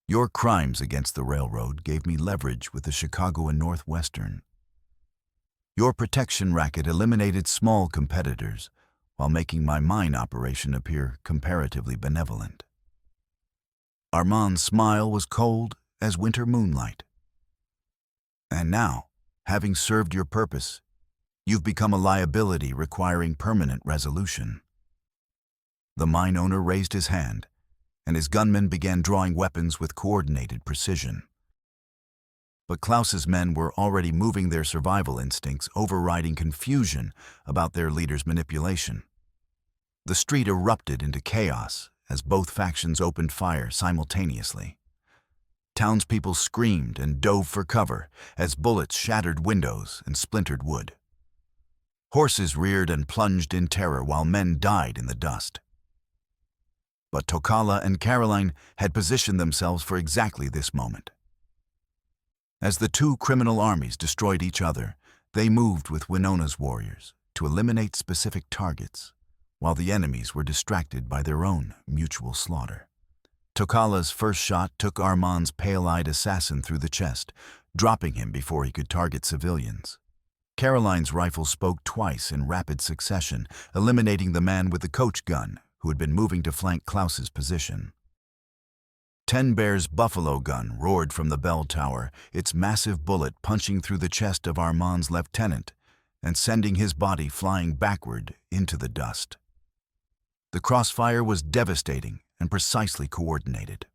Your crimes against the railroad gave me leverage with the Chicago and Northwestern. Your protection racket eliminated small competitors while making my mine operation appear comparatively benevolent. Armand's smile was cold as winter moonlight. And now, having served your purpose, you've become a liability requiring permanent resolution. The mine owner raised his hand, and his gunmen began drawing weapons with coordinated precision. But Klaus's men were already moving, their survival instincts overriding confusion about their leader's manipulation. The street erupted into chaos as both factions opened fire simultaneously. Townspeople screamed and dove for cover as bullets shattered windows and splintered wood. Horses reared and plunged in terror while men died in the dust. But Tokala and Caroline had positioned themselves for exactly this moment. As the two criminal armies destroyed each other, they moved with Winona's warriors to eliminate specific targets, while the enemies were distracted by their own mutual slaughter. Tokala's first shot took Armand's pale-eyed assassin through the chest, dropping him before he could target civilians. Caroline's rifle spoke twice in rapid succession, eliminating the man with the coach gun, who had been moving to flank Klaus's position. Ten Bear's buffalo gun roared from the bell tower, its massive bullet punching through the chest of Armand's lieutenant and sending his body flying backward into the dust. The crossfire was devastating and precisely coordinated.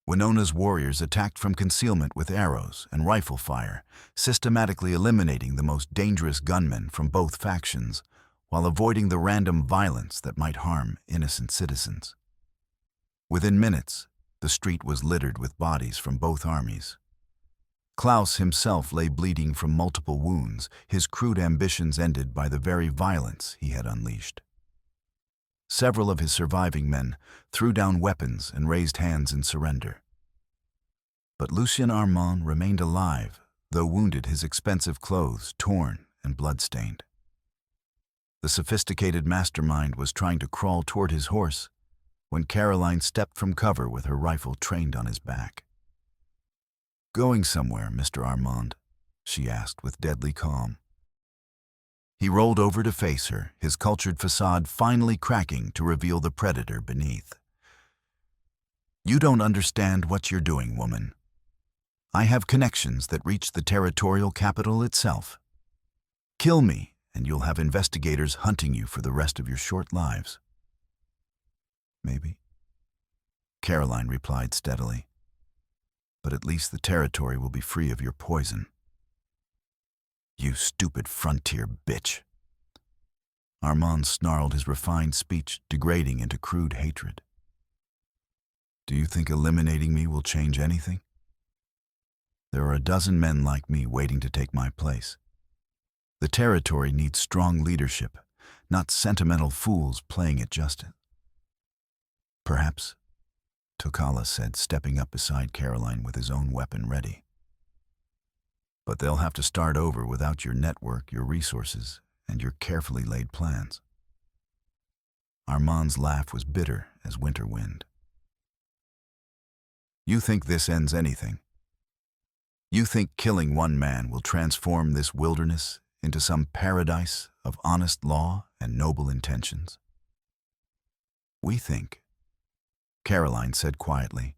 Winona's warriors attacked from concealment with arrows and rifle fire, systematically eliminating the most dangerous gunmen from both factions, while avoiding the random violence that might harm innocent citizens. Within minutes, the street was littered with bodies from both armies. Klaus himself lay bleeding from multiple wounds, his crude ambitions ended by the very violence he had unleashed. Several of his surviving men threw down weapons and raised hands in surrender. But Lucien Armand remained alive, though wounded, his expensive clothes torn and blood-stained. The sophisticated mastermind was trying to crawl toward his horse when Caroline stepped from cover with her rifle trained on his back. "Going somewhere, Mr. Armand?" she asked with deadly calm. He rolled over to face her, his cultured facade finally cracking to reveal the predator beneath. "You don't understand what you're doing, woman. I have connections that reach the territorial capital itself. Kill me, and you'll have investigators hunting you for the rest of your short lives." "Maybe," Caroline replied steadily. "But at least the territory will be free of your poison." "You stupid frontier bitch." Armand snarled, his refined speech degrading into crude hatred. "Do you think eliminating me will change anything? There are a dozen men like me waiting to take my place. The territory needs strong leadership, not sentimental fools playing it justice." "Perhaps," Tokala said, stepping up beside Caroline with his own weapon ready. "But they'll have to start over without your network, your resources, and your carefully laid plans." Armand's laugh was bitter as winter wind. "You think this ends anything? You think killing one man will transform this wilderness into some paradise of honest law and noble intentions?" "We think," Caroline said quietly,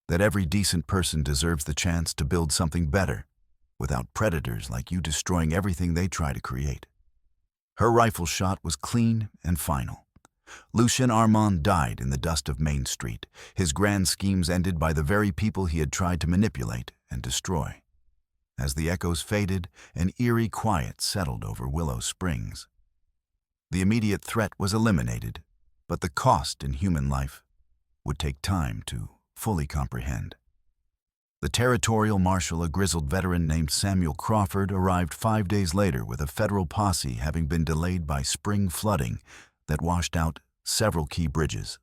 "that every decent person deserves the chance to build something better without predators like you destroying everything they try to create." Her rifle shot was clean and final. Lucien Armand died in the dust of Main Street, his grand schemes ended by the very people he had tried to manipulate and destroy. As the echoes faded, an eerie quiet settled over Willow Springs. The immediate threat was eliminated, but the cost in human life would take time to fully comprehend. The territorial marshal, a grizzled veteran named Samuel Crawford, arrived 5 days later with a federal posse having been delayed by spring flooding that washed out several key bridges.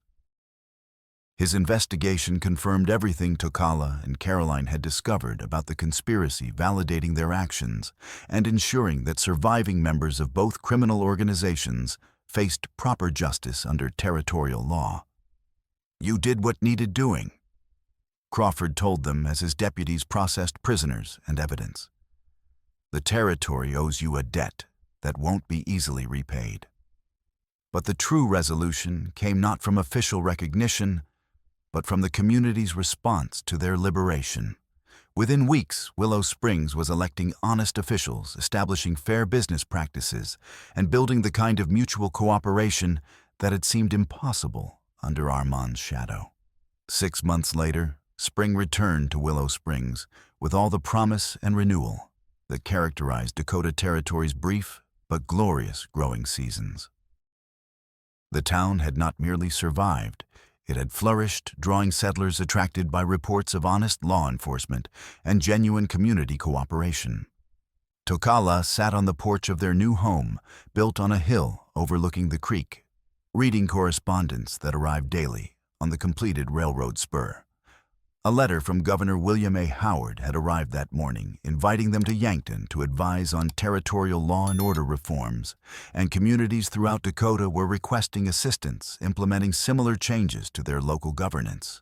His investigation confirmed everything Tokala and Caroline had discovered about the conspiracy, validating their actions and ensuring that surviving members of both criminal organizations faced proper justice under territorial law. "You did what needed doing," Crawford told them as his deputies processed prisoners and evidence. "The territory owes you a debt that won't be easily repaid." But the true resolution came not from official recognition, but from the community's response to their liberation. Within weeks, Willow Springs was electing honest officials, establishing fair business practices, and building the kind of mutual cooperation that had seemed impossible under Armand's shadow. 6 months later, spring returned to Willow Springs with all the promise and renewal that characterized Dakota Territory's brief but glorious growing seasons. The town had not merely survived, it had flourished, drawing settlers attracted by reports of honest law enforcement and genuine community cooperation. Tokala sat on the porch of their new home, built on a hill overlooking the creek, reading correspondence that arrived daily on the completed railroad spur. A letter from Governor William A. Howard had arrived that morning, inviting them to Yankton to advise on territorial law and order reforms, and communities throughout Dakota were requesting assistance implementing similar changes to their local governance.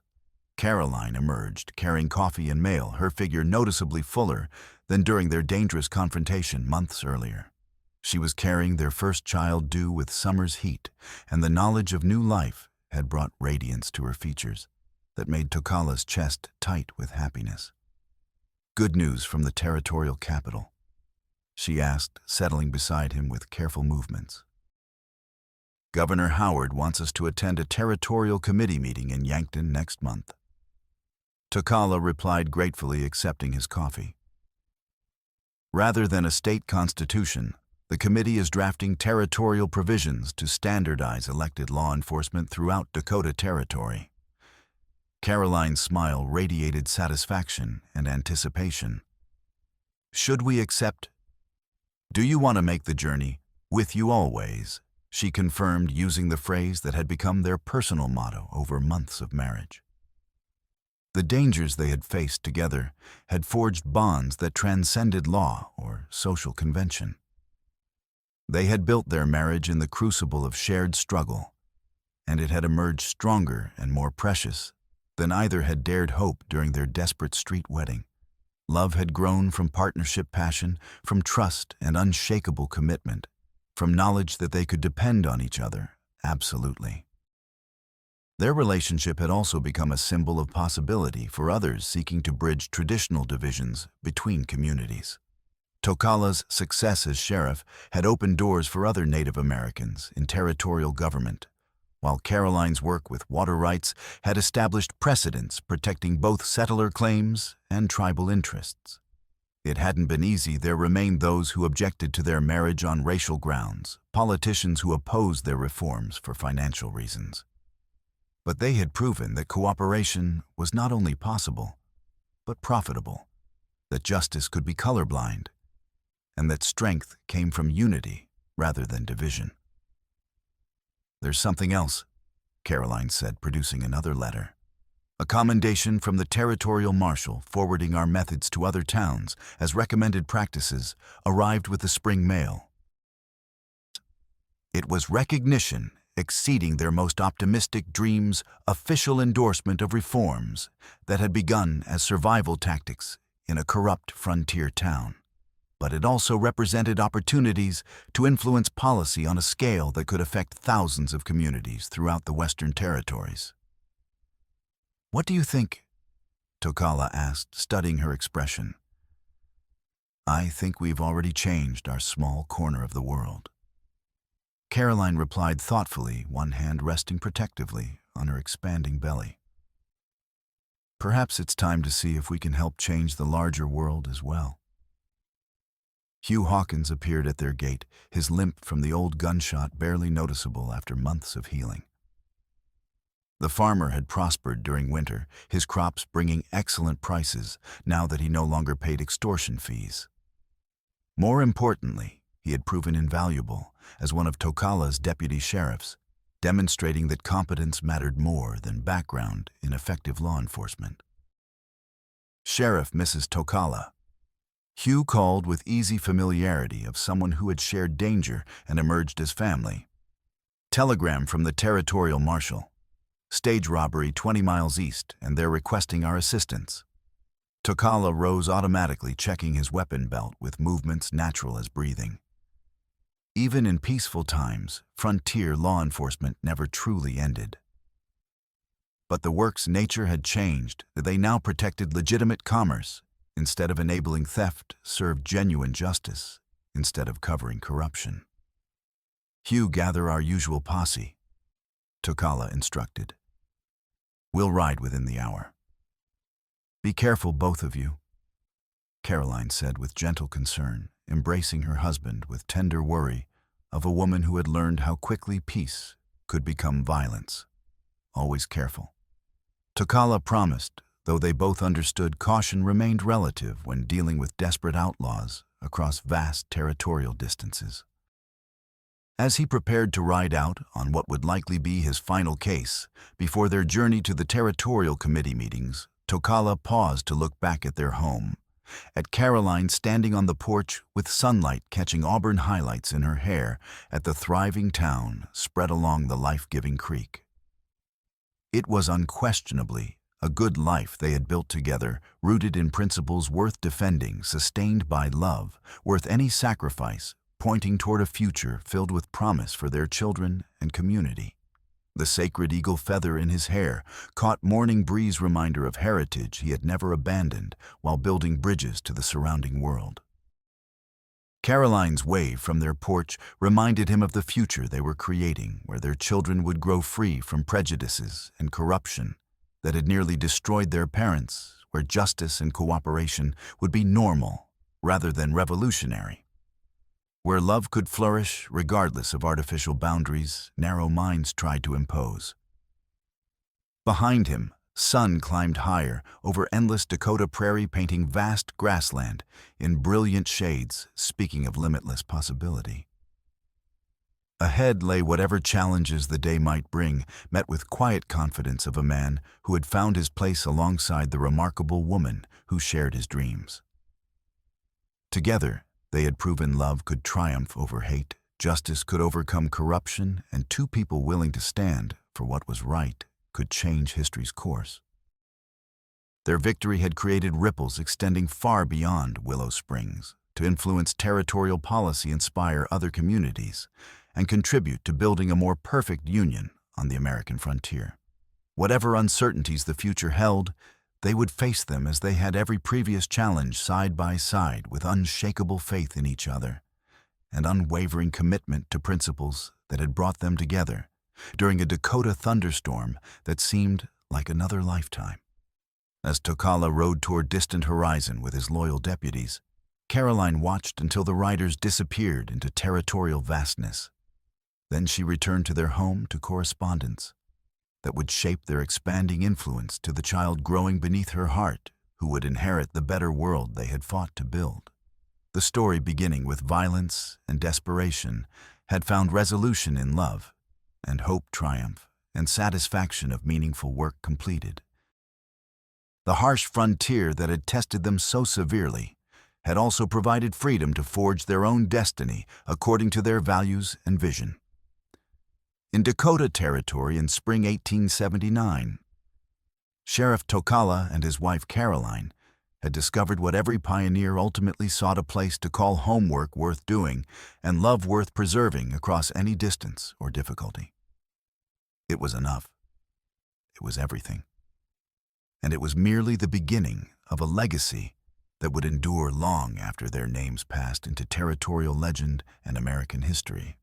Caroline emerged, carrying coffee and mail, her figure noticeably fuller than during their dangerous confrontation months earlier. She was carrying their first child due with summer's heat, and the knowledge of new life had brought radiance to her features that made Tokala's chest tight with happiness. "Good news from the territorial capital?" she asked, settling beside him with careful movements. "Governor Howard wants us to attend a territorial committee meeting in Yankton next month." Tokala replied gratefully, accepting his coffee. Rather than a state constitution, the committee is drafting territorial provisions to standardize elected law enforcement throughout Dakota Territory. Caroline's smile radiated satisfaction and anticipation. "Should we accept? Do you want to make the journey with you always?" she confirmed, using the phrase that had become their personal motto over months of marriage. The dangers they had faced together had forged bonds that transcended law or social convention. They had built their marriage in the crucible of shared struggle, and it had emerged stronger and more precious than either had dared hope during their desperate street wedding. Love had grown from partnership passion, from trust and unshakable commitment, from knowledge that they could depend on each other, absolutely. Their relationship had also become a symbol of possibility for others seeking to bridge traditional divisions between communities. Tokala's success as sheriff had opened doors for other Native Americans in territorial government, while Caroline's work with water rights had established precedents protecting both settler claims and tribal interests. It hadn't been easy. There remained those who objected to their marriage on racial grounds, politicians who opposed their reforms for financial reasons. But they had proven that cooperation was not only possible, but profitable, that justice could be colorblind, and that strength came from unity rather than division. "There's something else," Caroline said, producing another letter. "A commendation from the territorial marshal forwarding our methods to other towns as recommended practices arrived with the spring mail. It was recognition exceeding their most optimistic dreams, official endorsement of reforms that had begun as survival tactics in a corrupt frontier town. But it also represented opportunities to influence policy on a scale that could affect thousands of communities throughout the Western Territories." "What do you think?" Tokala asked, studying her expression. "I think we've already changed our small corner of the world." Caroline replied thoughtfully, one hand resting protectively on her expanding belly. "Perhaps it's time to see if we can help change the larger world as well." Hugh Hawkins appeared at their gate, his limp from the old gunshot barely noticeable after months of healing. The farmer had prospered during winter, his crops bringing excellent prices now that he no longer paid extortion fees. More importantly, he had proven invaluable as one of Tokala's deputy sheriffs, demonstrating that competence mattered more than background in effective law enforcement. "Sheriff Mrs. Tokala," Hugh called with easy familiarity of someone who had shared danger and emerged as family. "Telegram from the territorial marshal. Stage robbery 20 miles east, and they're requesting our assistance." Tokala rose automatically, checking his weapon belt with movements natural as breathing. Even in peaceful times, frontier law enforcement never truly ended. But the work's nature had changed. They now protected legitimate commerce instead of enabling theft, served genuine justice instead of covering corruption. "Hugh, gather our usual posse," Tokala instructed. "We'll ride within the hour." "Be careful, both of you," Caroline said with gentle concern, embracing her husband with tender worry of a woman who had learned how quickly peace could become violence. "Always careful." Tokala promised, though they both understood caution remained relative when dealing with desperate outlaws across vast territorial distances. As he prepared to ride out on what would likely be his final case, before their journey to the territorial committee meetings, Tokala paused to look back at their home, at Caroline standing on the porch with sunlight catching auburn highlights in her hair at the thriving town spread along the life-giving creek. It was unquestionably a good life they had built together, rooted in principles worth defending, sustained by love, worth any sacrifice, pointing toward a future filled with promise for their children and community. The sacred eagle feather in his hair caught morning breeze reminder of heritage he had never abandoned while building bridges to the surrounding world. Caroline's wave from their porch reminded him of the future they were creating, where their children would grow free from prejudices and corruption that had nearly destroyed their parents, where justice and cooperation would be normal rather than revolutionary, where love could flourish regardless of artificial boundaries narrow minds tried to impose. Behind him, sun climbed higher over endless Dakota prairie, painting vast grassland in brilliant shades, speaking of limitless possibility. Ahead lay whatever challenges the day might bring, met with quiet confidence of a man who had found his place alongside the remarkable woman who shared his dreams. Together, they had proven love could triumph over hate, justice could overcome corruption, and two people willing to stand for what was right could change history's course. Their victory had created ripples extending far beyond Willow Springs to influence territorial policy, inspire other communities, and contribute to building a more perfect union on the American frontier. Whatever uncertainties the future held, they would face them as they had every previous challenge, side by side, with unshakable faith in each other and unwavering commitment to principles that had brought them together during a Dakota thunderstorm that seemed like another lifetime. As Tokala rode toward distant horizon with his loyal deputies, Caroline watched until the riders disappeared into territorial vastness. Then she returned to their home, to correspondence that would shape their expanding influence to the child growing beneath her heart, who would inherit the better world they had fought to build. The story, beginning with violence and desperation, had found resolution in love, and hope triumph, and satisfaction of meaningful work completed. The harsh frontier that had tested them so severely had also provided freedom to forge their own destiny according to their values and vision. In Dakota Territory in spring 1879, Sheriff Tokala and his wife Caroline had discovered what every pioneer ultimately sought: a place to call homework worth doing and love worth preserving across any distance or difficulty. It was enough. It was everything. And it was merely the beginning of a legacy that would endure long after their names passed into territorial legend and American history.